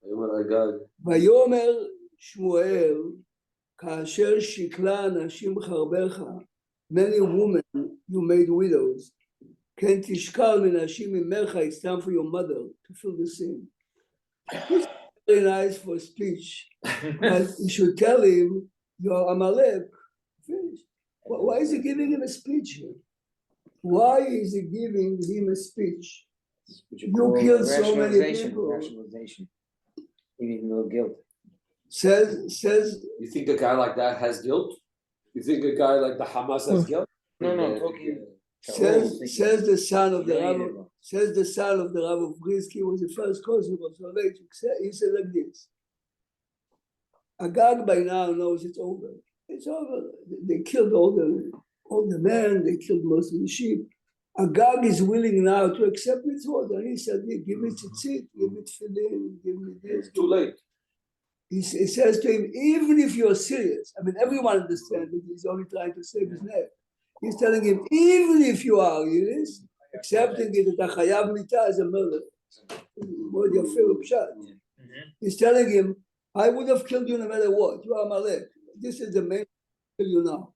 Agag. ויאמר שמואל, כאשר שכלה אנשים חרבך, many women you made widows, כן תשקל מנשים ממך, it's time for your mother to fill the same. This is very nice for speech, but you should tell him, you're Amalek, finish. Why is he giving him a speech here? Why is he giving him a speech? You killed so many people. Rationalization. Even no guilt. Says You think a guy like that has guilt? You think a guy like the Hamas has guilt? No, talking. says the son of the Rav, says the son of the Rav of Brisky was the first cause of salvation. He said like this: Agag by now knows it's over. It's over. They killed all the men. They killed most of the sheep. Agag is willing now to accept mitzvot, and he said, "Give me tzitzit, give me tefillin, give me this." It's too late. He says to him, even if you're serious, I mean, everyone understands that he's only trying to save his neck. He's telling him, even if you are serious, accepting it that a chayav mita is a murder. What your favorite shot? He's telling him, I would have killed you no matter what. You are Malek. This is the main kill you now.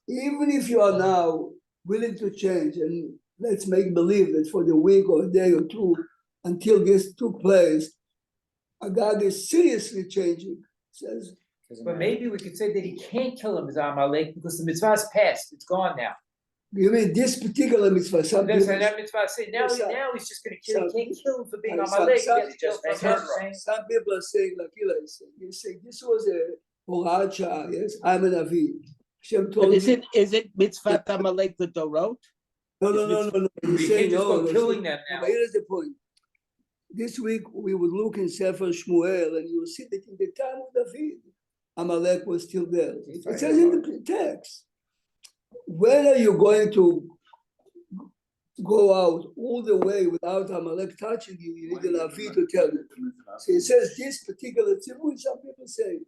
Even if you are now willing to change, and let's make believe that for the week or a day or two until this took place, Agag is seriously changing. Says, But maybe we could say that he can't kill him as Amalek because the mitzvah is passed. It's gone now. You mean this particular mitzvah? Some There's people, that mitzvah. See, now Some- he's just gonna kill. He can't kill him for being on some- my leg. some- He just some people are saying, like Eli is saying, you say this was a Horat Shah, yes, I'm an Avi. Hashem But told me, is it mitzvah Amalek the Dorot? no. You He's saying, can't just no, go killing them no, now. but here's the point. This week we would look in Sefer Shmuel and you will see that in the time of David, Amalek was still there. It says in the text. When are you going to go out all the way without Amalek touching you? You need an Avi to tell you. So it says this particular tzivui, some people say.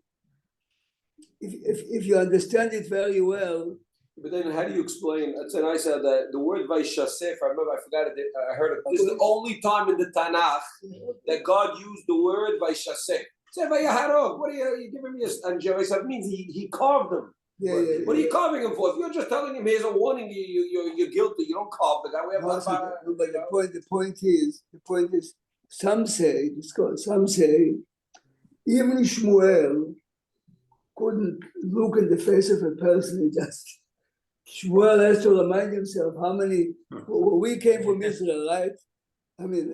If you understand it very well. But then how do you explain, that's and I said that the word Vaishasef, I remember, I forgot it, I heard it, this is the only time in the Tanakh that God used the word Vaishasef. Say Vayaharog, what are you giving me and Vaishasef means he carved them. Yeah. What are you carving him for? If you're just telling him here's a warning, you're guilty, you don't carve the guy. We have But the point is, some say, even Shmuel couldn't look in the face of a person and just. Shmuel has to remind himself how many. We came from Israel, right? I mean,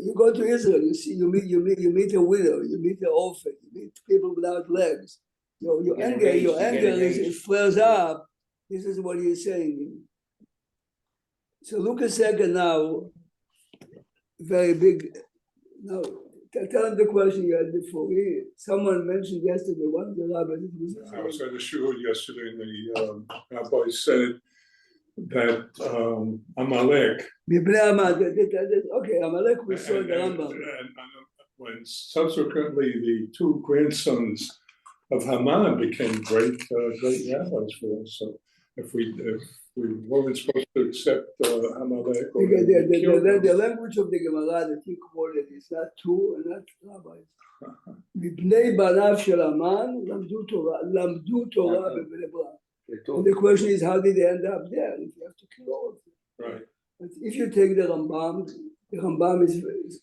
you go to Israel, you see, you meet a widow, you meet an orphan, you meet people without legs. Your anger is flares up. This is what he's saying. So look a second now. Very big. Now, tell him the question you had before. Someone mentioned yesterday, one of the rabbis. I was at a shul yesterday, and the rabbi said that Amalek. Okay, Amalek we saw the Rambam. And when subsequently the two grandsons of Haman became great rabbis for us. So if we weren't supposed to accept Amalek, the language of the Gemara that he quoted is not two and not rabbis. מפני בניו של המן למדו תורה בבני ברק. And the question is, how did they end up there? If you have to kill all of them. right? But if you take the Rambam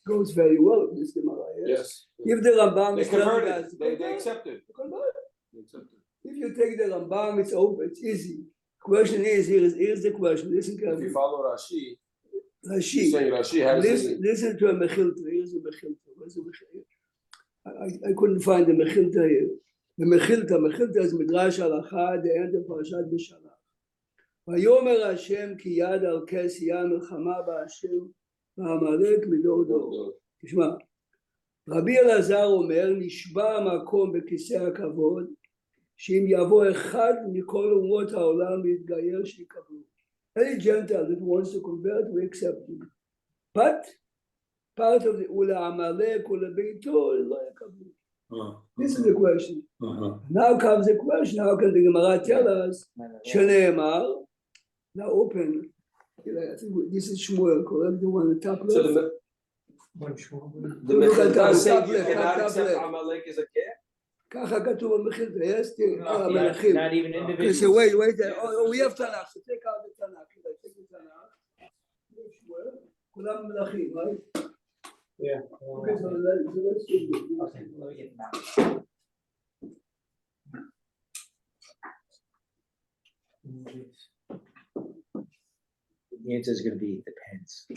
goes very well with this Gemara. Yes. If the Rambam They is telling converted, us, they accepted. If you take the Rambam, it's over, it's easy. Question is, here's the question. Listen If carefully. you follow Rashi, Rashi. you're saying Rashi has Listen to a Mechilta. Here's a Mechilta. Where's the Mechilta? I couldn't find the Mechilta here. The Mechilta is Midrash Halacha, the end of Perashat Vayikra. ויאמר השם כי יד על כס ים מלחמה בהשם ועמלק מדור דור. תשמע, רבי אלעזר אומר, נשבע המקום בכיסא הכבוד, שאם יבוא אחד מכל אומות העולם להתגייר שיקבלו. Any Gentile that wants to convert, we accept him. But part of the ולעמלק ולביתו לא יקבלו. This is the question. Now comes the question, how can the Gemara tell us, שנאמר, now open, I think this is Shmuel, correct? The one on the top left? So the Mechilta saying you cannot accept Amalek as a cat? ככה כתוב במחילתא, yes? Not even Okay, individuals. so wait, we have Tanakh, so take out the Tanakh. Take the Tanakh. Shmuel, כולם מלכים, right? Yeah. Okay, so let's do this. Okay, let me get them out. The answer is going to be depends.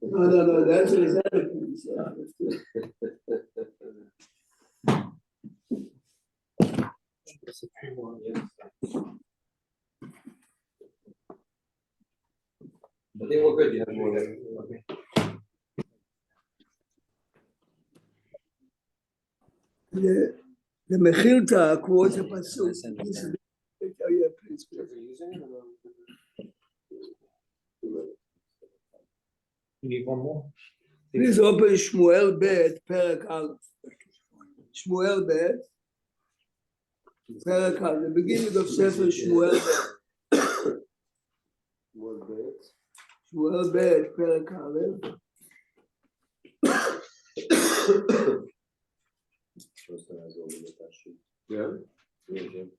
No, the answer is that. I think we're good. You have more than. The Mechilta quotes a pasuk. Please. You need one more? Please open Shmuel Bet, Perek Aleph. Shmuel Bet, Perek Aleph. The beginning of Sefer Shmuel Bet. Shmuel Bet, Perek Aleph. Yeah. You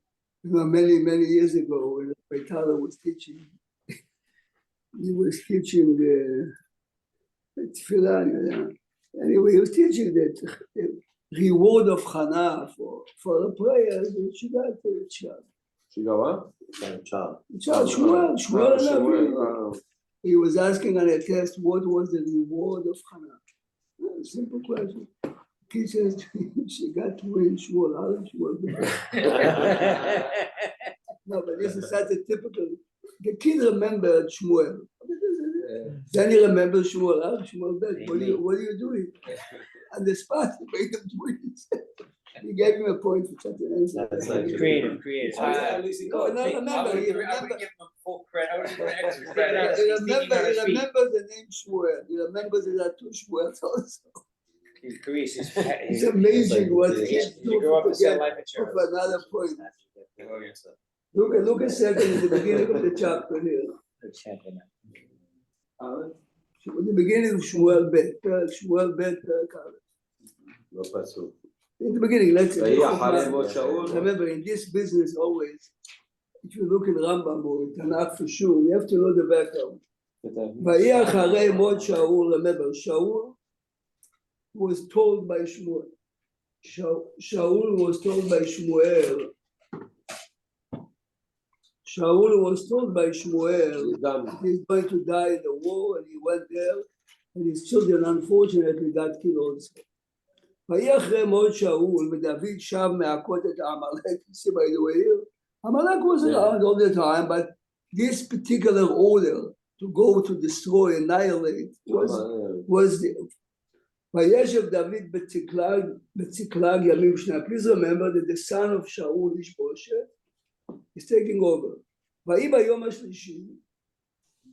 know, many years ago, when Baitala was teaching, he was teaching the Tefillah. Anyway, he was teaching the reward of Chana for the prayers in Shivat Shad. She go up? Child, Shmuel Hanavi. He was asking on a test, what was the reward of Hannah? Simple question. He says she got to win Shmuel. How did Shmuel do that? No, but this is such a typical. The kid remembered Shmuel. Then he remembers Shmuel. How Shmuel bet? What are you doing? On the spot, he made him twins. He gave him a point for such an answer. That's like creative. At least he goes. No, remember, he I would remember. give him full credit. I would give him extra He credit. remembers the name Shmuel. He remembers there are two Shmuels also. It's amazing what kids do to get of another point. Look a second at the beginning of the chapter here. At the beginning of Shmuel Bet, in the beginning, let's say. Remember, in this business, always, if you look in Rambam or Tanakh for sure, you have to know the background. Remember, Shaul was told by Shmuel. Shaul was told by Shmuel. Shaul was told by Shmuel he's going to die in the war, and he went there, and his children unfortunately got killed also. ויחרי מות שאול ודוד שב מהכות את העמלק. See, by the way, Amalek was around all the time, but this particular order to go to destroy, annihilate, was the וישב דוד בצקלג ימים שנה. Please remember that the son of Shaul, Ishbosheth, is taking over. ויהי ביום השלישי,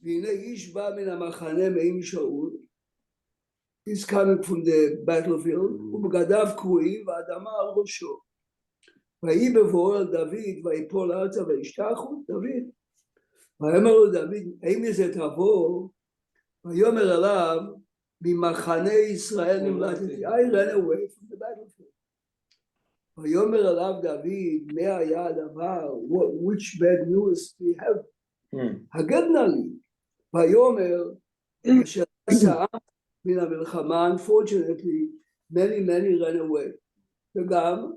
והנה איש בא מן המחנה מעם שאול. He's coming from the battlefield, ובגדיו קרועים והאדמה על ראשו. ויהי בבואו אל דוד, ויפול ארצה וישתחו דוד. ויאמר לו דוד, האם זה תבוא? ויאמר אליו, ממחנה ישראל נמלטתי. I ran away from the battlefield. ויאמר אליו דוד, מה היה הדבר? Which bad news we have? הגד נא לי. ויאמר, אשר עשה מן המלחמה, unfortunately, many ran away. וגם,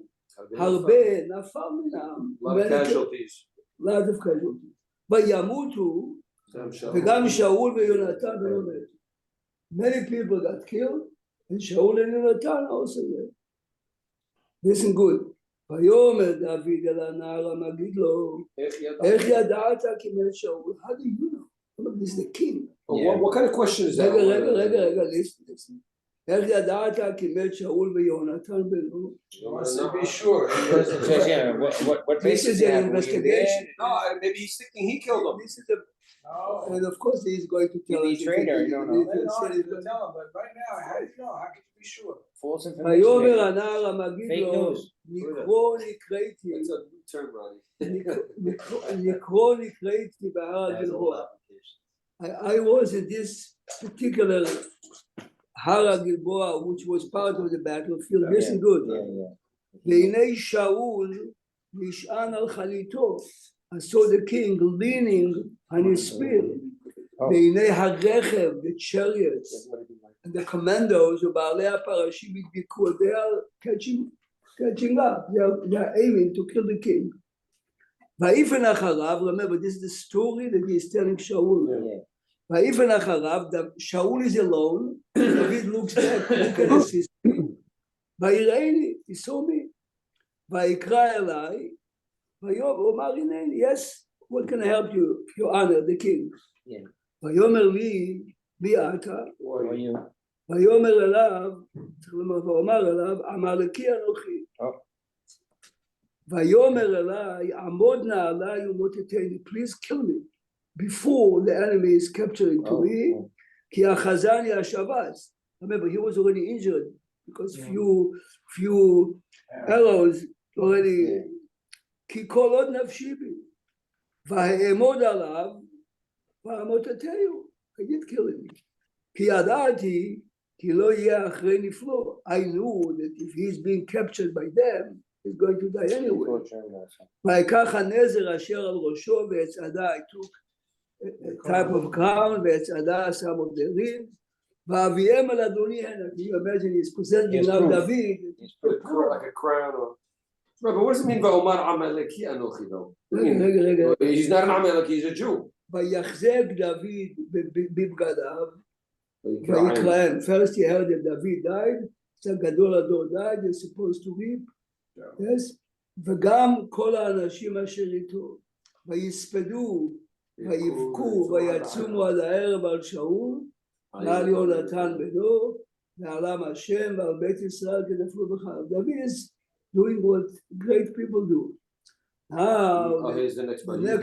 הרבה נפל מנם. Lot of casualties. Lot of casualties. וימותו, וגם שאול ויונתן לא מתו. Many people got killed, and Shaul and Jonathan also were. Listen good. ויאמר דוד אל הנער המגיד לו, איך ידעת כי מת שאול? How do you know? This is the king. What kind of question is that? רגע, listen. איך ידעת כי מת שאול ויונתן בנו? He wants to be sure. What This is an investigation. No, maybe he's thinking he killed him. This is a, and of course he's going to tell us. Trainer, you don't know. Tell him, but right now, how do you know? How can you be sure? False ויאמר information. הנער המגיד לו, נקראתי. That's a term, Ronnie. לקרוא נקראתי בהר הגלבוע. I was in this particular Har HaGilboa, which was part of the battlefield. Listen good. והנה שאול נשען על חליתו. I saw the king leaning on his spear. והנה הרכב, the chariots, and the commandos, ובעלי הפרשים הדביקו. They are catching up. They are aiming to kill the king. ויפן אחריו, remember this is the story that he is telling Shaul. ויפן אחריו, Shaul is alone. David looks back, look at his history. ויראני, he saw me. ויקרא אליי. ויאמר הנני, yes, what can I help you, your honor, the king? ויאמר לי, מי אתה? ויאמר אליו, ואומר אליו, עמלקי אנוכי. ויאמר אליי, עמוד נא עליי ומוטטני, please kill me before the enemy is capturing to me, כי אחזני השבץ. Remember, he was already injured because few arrows already. כי כל עוד נפשי בי, ואעמוד עליו, ואמוטטהו, I did kill him. כי ידעתי, כי לא יהיה אחרי נפלו. I knew that if he's being captured by them, he's going to die anyway. ויקח הנזר אשר על ראשו והצעדה, I took a type of crown, והצעדה some of the rings, ואביהם על אדוני הנה. Can you imagine, he's presenting now David. Like a crown or... Right, but what does it mean Va'omar Amaleki Anochi though? רגע. He's not an Amaleki, he's a Jew. ויחזק דוד בבגדיו, ויקראם. First he heard that David died, so גדול הדור died, they're supposed to weep, yes? וגם כל האנשים אשר איתו, ויספדו, ויבכו, ויצומו עד הערב על שאול, ועל יונתן בנו, ועל עם השם, ועל בית ישראל כנפלו בחרב. David is doing what great people do. Here's the next one. The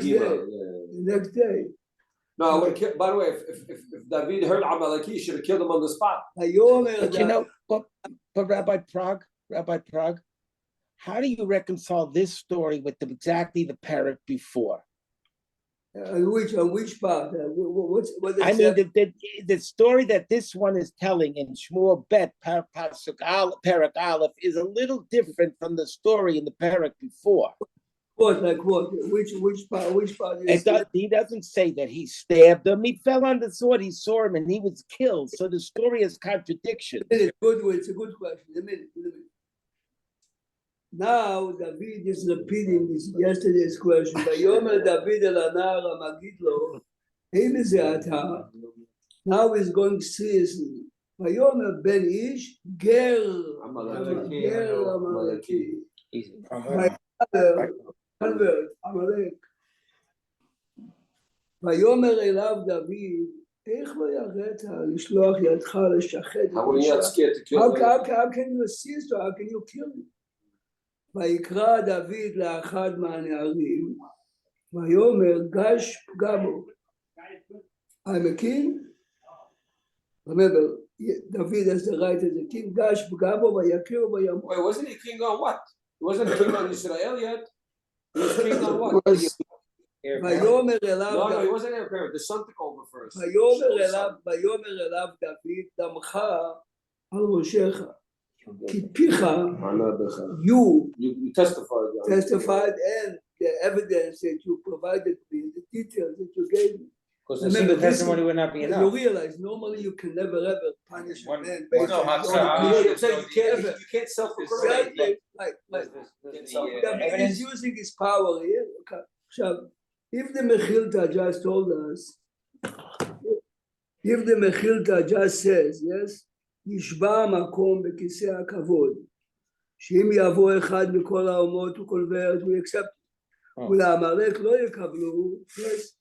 next day. No, by the way, if David heard Amaleki, he should have killed him on the spot. But you know, but Rabbi Prague, how do you reconcile this story with exactly the parak before? On which part? I mean, the story that this one is telling in Shmuel Bet, Parak Aleph, is a little different from the story in the parak before. What, like what? Which part He doesn't say that he stabbed him. He fell on the sword. He saw him and he was killed. So the story is contradiction. It's a good question. A minute. Now David is repeating this yesterday's question. Vayomer David el anar hamagid lo, heim ze ata. Now he's going seriously. Vayomer ben ish ger Amaleki. Convert, Amalek. ויאמר אליו דוד, איך לא יראת לשלוח ידך לשחט? How were you not scared to kill him? How can you assist or how can you kill him? ויקרא דוד לאחד מהנערים, ויאמר גש פגע בו. I'm a king. Remember, David has the right as a king. גש פגע בו ויכהו וימות. Wait, wasn't he king on what? He wasn't king on Israel yet. He was king on what? ויאמר אליו No, he wasn't heir apparent. The son took over first. ויאמר אליו דוד, דמך על ראשך, כי פיך, you testified and the evidence that you provided me, the details that you gave me. Because the single testimony would not be enough. You realize normally you can never ever punish a man. You can't self-incriminate. David is using his power here. עכשיו, if the Mechilta just told us, if the Mechilta just says, yes, נשבע המקום בכיסא הכבוד, שאם יבוא אחד מכל האומות וכל ורד הוא accept, ולעמלק לא יקבלו, yes,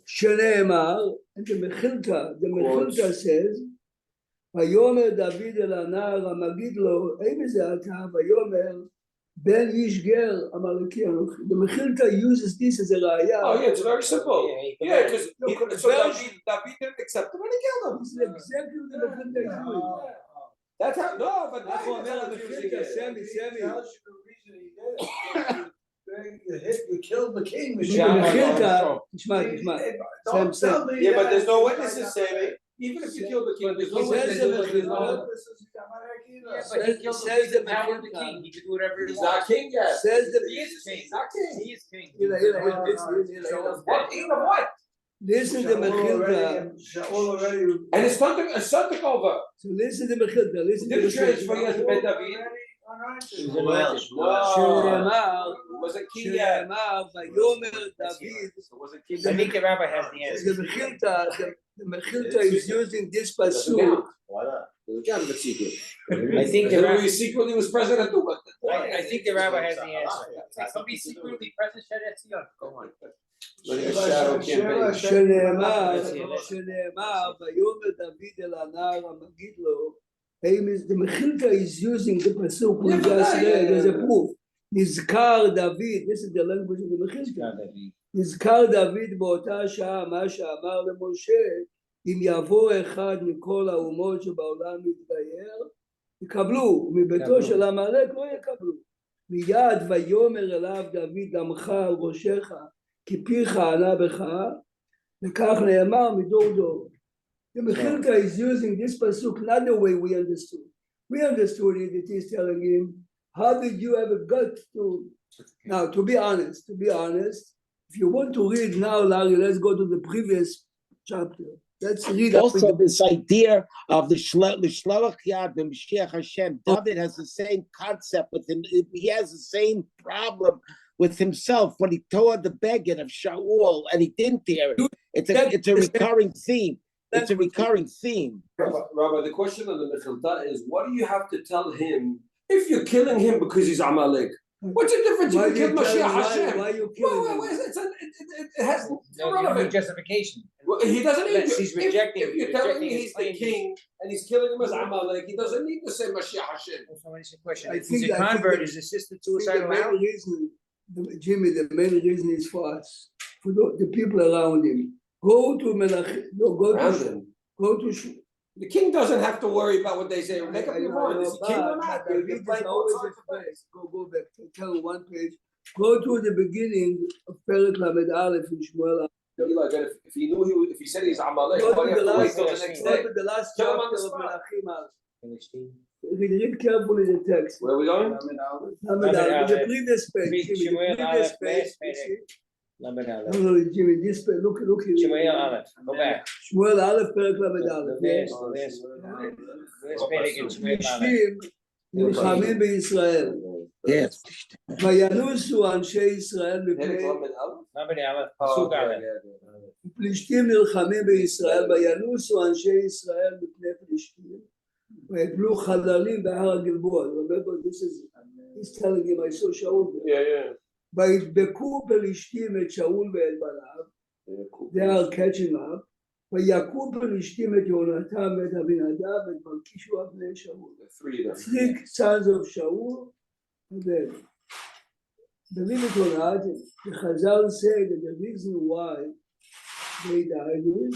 שנאמר, and the Mechilta says, ויאמר דוד אל הנער המגיד לו, אין זה אתה, ויאמר, Ben ish ger Amaleki Anochi. The Mechilta uses this as a raya. Oh yeah, it's very simple. Yeah, because David didn't accept him and he killed him. This is exactly what the Mechilta is doing. That's how. No, but that's what the Mechilta. Sammy. You killed the king. The Mechilta. Yeah, but there's no witnesses, Sammy. Even if you kill the king, there's no witnesses. But he killed the power of the king. He could do whatever he He's wants. not king yet. Says the He is king. He's not king. He is king. What king of what? Listen to Mechilta. And his son took over. So listen to Mechilta. Listen to Didn't transfer yet to Ben David. שנאמר, wasn't king yet. ויאמר דוד. I think the rabbi has the answer. The Mechilta is using this pasuk. I think the rabbi. He secretly was president too, but I think the rabbi has the answer. Somebody secretly present Shadet Zion. Go on. שנאמר, ויאמר דוד אל הנער המגיד לו, the Mechilta is using the pasuk we just read as a proof. נזכר דוד, this is the language of the Mechilta. נזכר דוד באותה שעה מה שאמר למשה, אם יבוא אחד מכל האומות שבעולם להתגייר, יקבלו, ומביתו של עמלק לא יקבלו. מיד ויאמר אליו דוד דמך על ראשך, כי פיך ענה בך, וכך נאמר מדור דור. The Mechilta is using this pasuk not the way we understood. We understood it, it is telling him, how did you ever got to... Now, to be honest, if you want to read now, Larry, let's go to the previous chapter. Let's read also this idea of the Shloach Yad B'Mashiach Hashem. David has the same concept with him. He has the same problem with himself when he tore the beggar of Shaul and he didn't tear it. It's a recurring theme. It's a recurring theme. Rabbi, the question on the Mechilta is, what do you have to tell him if you're killing him because he's Amalek? What's the difference if you kill Mashiach Hashem? Why you killing him? It has No justification. Well, he doesn't need to. He's rejecting. If you're telling me he's the king and he's killing him as Amalek, he doesn't need to say Mashiach Hashem. Somebody asked a question. I If think- he's a I think convert, that- is assisted The suicide allowed? main reason, Jimmy, the main reason is for us, for the people around him. Go to Melach, no, Around him. go to. The king doesn't have to worry about what they say. Make up your mind. Is he king or not? David You're is playing both always sides of the expressed. Go back. Tell him one page. Go to the beginning of Perek Lamed Aleph in Shmuel. Eli, then if he knew if he said he's Amalek, Go why do to you the have to wait last, till the next go day? to the last Tell him on chapter the of spot. Melachim Aleph. Read carefully the text. Where are we going? Lamed Aleph, the previous page. Jimmy, the Shmuel previous Aleph, page. last You see? Lamed No, Aleph. no, Jimmy, this page. Look here. Shmuel Aleph. Go back. Shmuel Aleph, Perek Lamed Aleph. Yes. Last page in Shmuel Aleph. פלישתים נלחמים בישראל, Yes. וינוסו אנשי ישראל מפני, Lamed Aleph. Oh, Pasuk okay, Aleph. yeah. פלישתים נלחמים בישראל, וינוסו אנשי ישראל מפני פלישתים, ויפלו חללים בהר הגלבוע. Remember, he's telling him, I saw שאול. Yeah. וידבקו פלישתים את שאול ואת בניו, they are catching up, ויכו פלישתים את יונתן ואת אבינדב ואת מלכישוע בני שאול. Three sons of Shaul, and then believe it or not, the Chazal say that the reason why they died is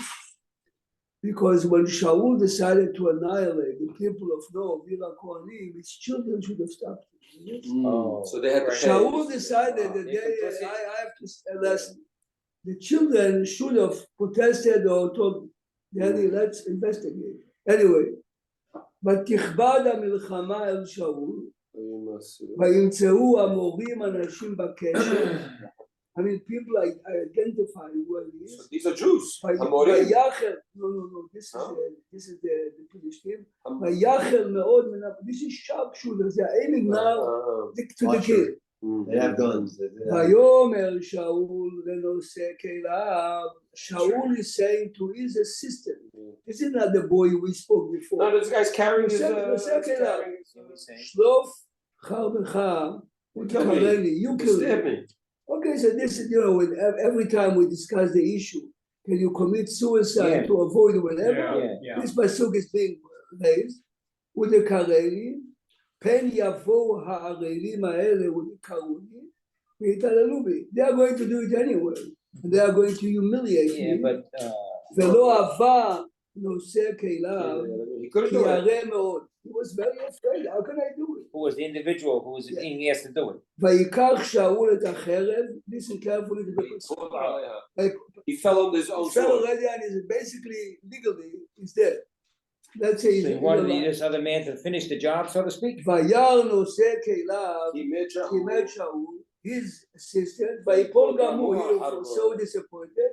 because when Shaul decided to annihilate the people of Nob, Vila Kohanim, his children should have stopped him. Oh. So they had to pay. Shaul decided that I have to lesson. The children should have protested or told, Daddy, let's investigate. Anyway, ותכבד המלחמה אל שאול, וימצאו המורים אנשים בקשר. I mean, people identify where he is. So these are Jews. ויחל, no, this is the Philistine. ויחל מאוד, this is sharpshooter, they are aiming now to the kill. They have guns. ויאמר שאול לנושא כליו, Shaul is saying to his assistant, this is not the boy we spoke before. No, this guy's carrying his. Shlof Charbecha, you kill me. Okay, so this is, every time we discuss the issue, can you commit suicide to avoid whatever? This pasuk is being raised with the Kareli, Pen Yavo Ha'arelim Ha'ele U'Karuni, V'Yitalalu Bi. They are going to do it anyway. And they are going to humiliate me. But ולא אהבה נושא כליו, He couldn't כי do it. ירא מאוד. He was very afraid. How can I do it? who was the individual who was being asked to do it? ויקח שאול את החרב, listen carefully to the like, He fell on his own he fell sword. already and is basically legally he's dead. Let's say So he wanted this other man to finish the job, so to speak. וירא נושא כליו, He made he met שאול, his assistant, ויפול גם הוא, he was so disappointed,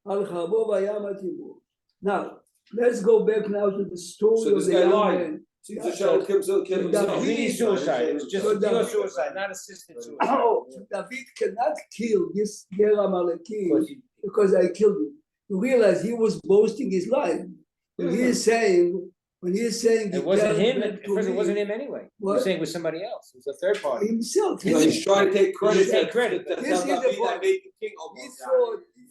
על חרבו וים הטיבור. Now, let's go back now to the story So of this the guy young lied. man. Seems to show kill himself. Really suicide. It was just So pure David- suicide, not assisted suicide. Oh, so David cannot kill this Ger Amaleki Because he- because I killed him. You realize he was boasting his life. When he is saying, It wasn't Ger him. went At to first, it me, wasn't him anyway. He What? was saying it was somebody else. It was a third party. himself. So he's trying to take credit. Take credit. That This is the David point. made the king He almost die.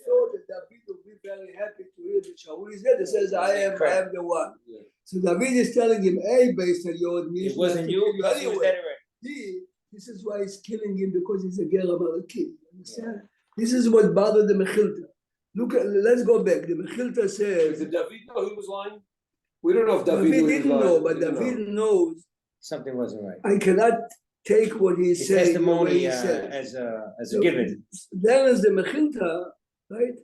thought that David would be very happy to hear that Shaul is dead. He says, I am the one. Yeah. So David is telling him, hey, based on your admission, It wasn't I you took because he was anyway. dead already. This is why he's killing him because he's a Ger Amaleki. Understand? This is what bothered the Mechilta. Look, let's go back. The Mechilta says, Did David know he was lying? We don't know if David, David knew he was didn't lying. know, but He didn't David know. knows. Something wasn't right. I cannot take what he's His saying the way testimony he said. as a So, given. There is the Mechilta, right?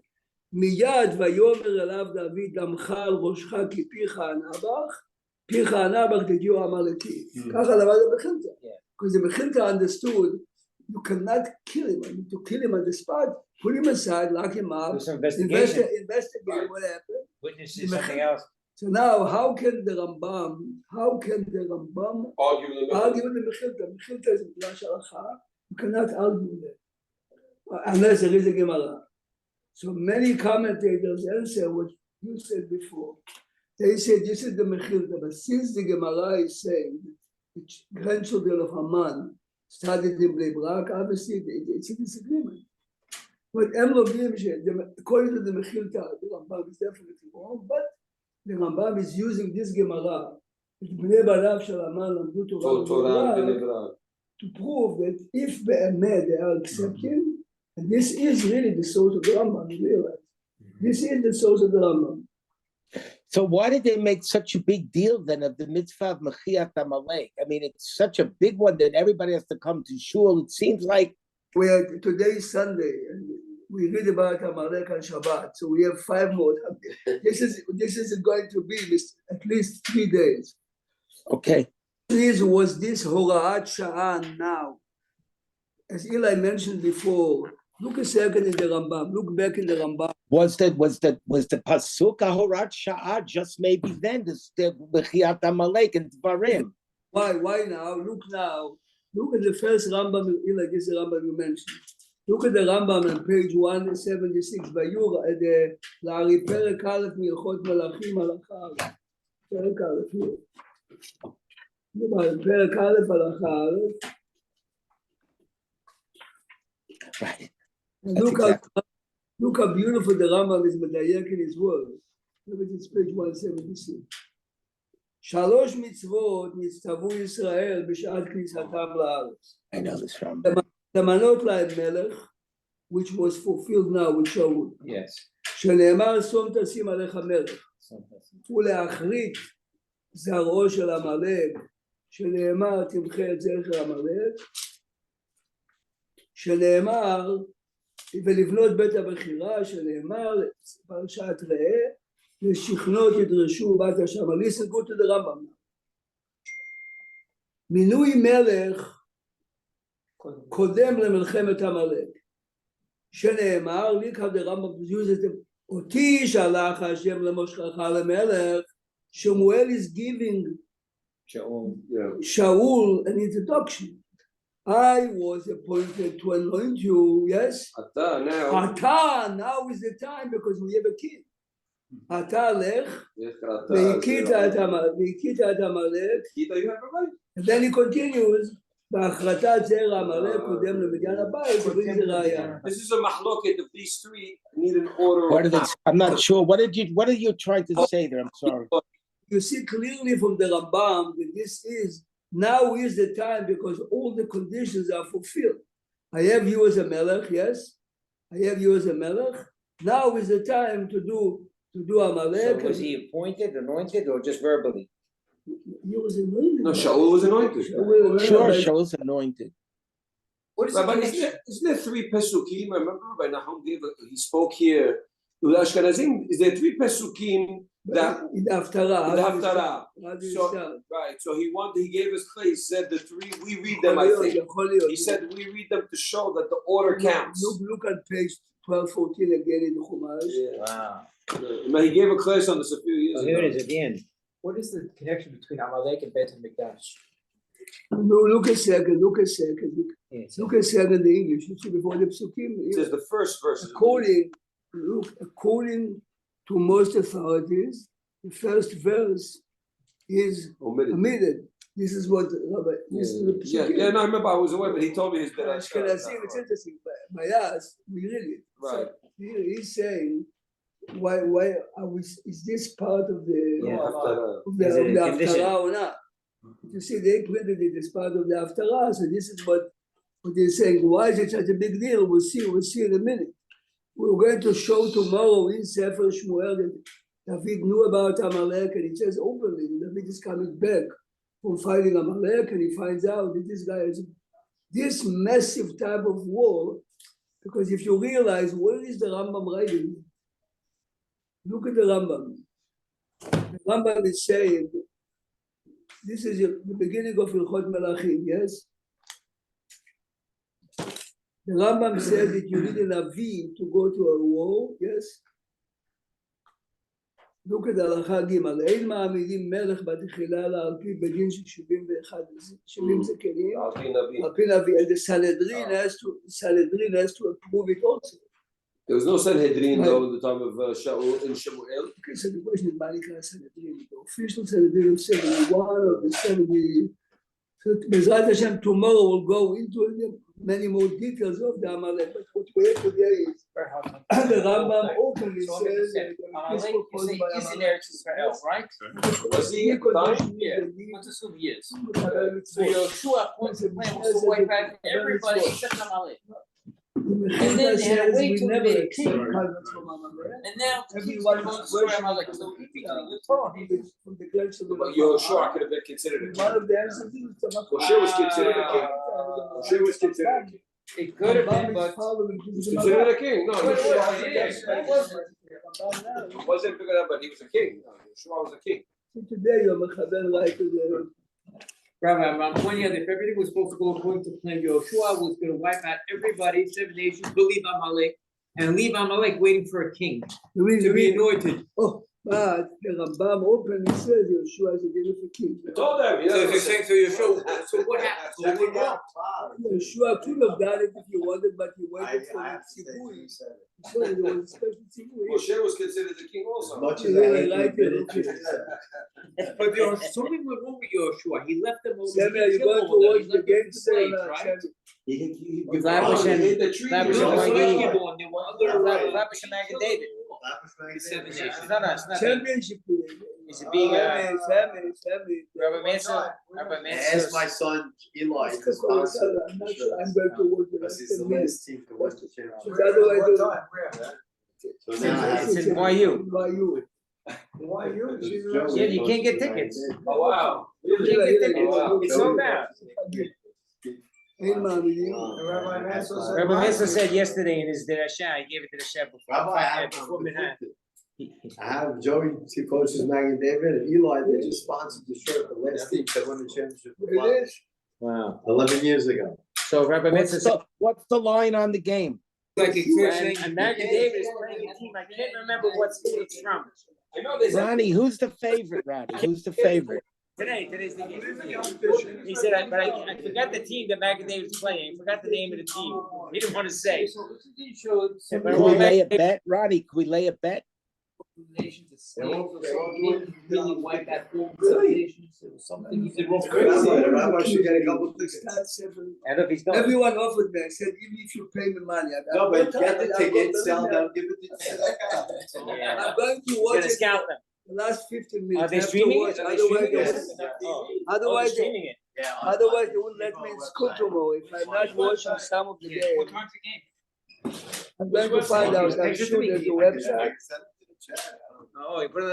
מיד ויאמר אליו דוד דמך על ראשך כי פיך הנבח, פיך הנבח תגיעו עמלקי. ככה למד המכילתא. Because the Mechilta understood you cannot kill him. I mean, to kill him on the spot, put him aside, lock him up, Do some investigation. investigate what happened. Witnesses something else. So now, how can the Rambam Argue in the argue with the Mechilta? Mechilta is a Midrash Halacha. You cannot argue with it unless there is a Gemara. So many commentators answer what you said before. They say this is the Mechilta, but since the Gemara is saying the grandchildren of Haman studied in Bnei Brak, obviously it's a disagreement. But according to the Mechilta, the Rambam is definitely wrong, but the Rambam is using this Gemara to prove that if be'emet they are accepting, and this is really the source of the Rambam, you realize. This is the source of the Rambam. So why did they make such a big deal then of the mitzvah of Mechiat Amalek? I mean, it's such a big one that everybody has to come to shul. It seems like Today is Sunday, and we read about Amalek on Shabbat, so we have 5 more. This is going to be at least 3 days. okay. Was this Hora'at Sha'an now? As Eli mentioned before, look a second in the Rambam. Look back in the Rambam. Was the pasuk Ahorat Sha'ah just maybe then the Mechiat Amalek and Dvarim? Why now? Look at the first Rambam. Eli, this is the Rambam you mentioned. Look at the Rambam on page 176. Vayura the Lari Perek Aleph Milchot Malachim Alachar. Perek Aleph here. Perek Aleph Alachar. Right. Look how beautiful the Rambam is medayek in his words. Look at this page 176. Shalosh mitzvot nitztavu Yisrael b'shat knisatam la'aretz. I know this from. Tamanot la'ed melech, which was fulfilled now with Shaul. Yes. שנאמר שום תשים עליך מלך ולהחריט זרעו של עמלק, שנאמר תמחה את זכר עמלק, שנאמר ולבנות בית הבחירה, שנאמר פרשת ראה, לשכנות ידרשו בת השם. Listen good to the Rambam. מינוי מלך קודם למלחמת עמלק, שנאמר, look how the Rambam uses it, אותי שלח השם למושכך למלך. Shmuel is giving Shaul an introduction. I was appointed to anoint you, yes? Now is the time because we have a king. אתה לך, והכית את עמלק, and then he continues, בהחלטת זרע עמלק קודם למדיין הבית, זה ראיה. This is a mahloket of these 3 need an order. I'm not sure. What are you trying to say there? I'm sorry. You see clearly from the Rambam that this is, now is the time because all the conditions are fulfilled. I have you as a melech, yes? I have you as a melech. Now is the time to do Amalek. So was he appointed, anointed, or just verbally? He was anointed. No, Shaul was anointed. Sure, Shaul's anointed. What is the But connection? isn't there 3 pesukim? I remember Rabbi Nahum gave he spoke here. With Ashkenazim, is there 3 pesukim that in the Haftarah. So, right, so he gave us clay. He said the 3 we read them. I think he said we read them to show that the order counts. Look at page 1214 again in the Chumash. Wow. He gave a class on this a few years ago. Here it is at the end. What is the connection between Amalek and Beit HaMikdash? No, look a second. Yes. Look a second the English. You see before the Psukim. It says the first verse. According to most authorities, the first verse is omitted. This is what this is the Psukim. No, I remember I was aware, but he told me his Ashkenazim, it's interesting. Mayas, we read it. Right. So he's saying, why are we? Is this part of the Haftarah or not? You see, they printed it as part of the Haftarah, so this is what they're saying. Why is it such a big deal? We'll see in a minute. We're going to show tomorrow in Sefer Shmuel that David knew about Amalek, and he says openly, David is coming back from fighting Amalek, and he finds out that this guy is this massive type of war, because if you realize, where is the Rambam writing? Look at the Rambam. The Rambam is saying, this is the beginning of Ilchot Melachim, yes? The Rambam said that you need an Avi to go to a war, yes? Look at הלכה ג' אין מעמידים מלך בתחילה אלא על פי בדין של 70 זקנים, על פי נביא, and the Sanhedrin has to approve it also. There was no Sanhedrin though in the time of Shaul and Shemuel. Okay, so the question is, מה נקרא Sanhedrin? The official Sanhedrin of 71 or the 70. So Bezrat Hashem tomorrow will go into many more details of the Amalek, but what we have today is the Rambam openly says that Amalek, you say is in Eretz Israel, right? Was he at the time? Yeah, let's assume he is. So Yeshua points the plan was to wipe out everybody except Amalek. And then they had a way we to never make accept king. covenants from Amalek. And now Everyone everyone is is destroy worshiping Amalek. So if he can the Torah, from the glance of the Yoshua could have been considered a One king. of the answers is Moshe was considered a king. Moshe was considered a king. it could have been, but He was considered a king. No, Wait, Yeshua yes, wasn't. He wasn't big enough, but he was a king. No, Yeshua was a king. today you're Mechaber right to the Rabbi, I'm pointing out if everything was supposed to go according to plan, Yeshua was going to wipe out everybody, 7 nations, believe Amalek, and leave Amalek waiting for a king to be anointed. Oh, but the Rambam openly says Yeshua is a beautiful king. I told them. So if you're saying so, Yeshua, so what happened? So what wrong? Yeshua could have done it if he wanted, but he waited for the tzibui. So there was a special tzibui. Moshe was considered the king also. He really liked it. But there was something went wrong with Yeshua. He left them over. Samuel, you going to watch the game today, right? Made the treaty. David. Championship. Is it being Family. Rabbi Mesa? Ask my son Eli. He's responsible. I'm not sure I'm going to watch the Because rest he's the of the last team to win the championship. Otherwise, So now I have It's in YU. to. Yeah, you can't get tickets. Oh, wow. You can't get tickets. It's sold out. Rabbi Mesa said yesterday in his Dirashah, he gave it to the chef before midnight. I have Joey, who coaches Maggie David, and Eli. They just sponsored the shirt. The last team that won the championship. Wow. 11 years ago. So Rabbi Mesa said, What's the line on the game? like and Maggie David is playing a team. I can't remember what school it's from. I know they said. Ronnie, who's the favorite, Ronnie? Who's the favorite? Today's the game. He said, but I forgot the team that Maggie David's playing. I forgot the name of the team. He didn't want to say. Can we lay a bet, Ronnie? Can we lay a bet? Really wipe that whole nations. It was something he did wrong. Rabbi should get a couple of tickets. And if he's not. Everyone offered me. I said, even if you pay me money, No, but get the ticket, sell them, give it to. Yeah. I'm going to He's watch gonna it scout them. the last 15 minutes. Are they I have to streaming watch, it? Are they streaming Otherwise, it? Streaming it. Yeah. otherwise they won't let me in school tomorrow if I'm not watching some of the What games. time's the game? I'm going to find out. I'm sure there's a website. Send it to the chat. I don't know. Oh, you put it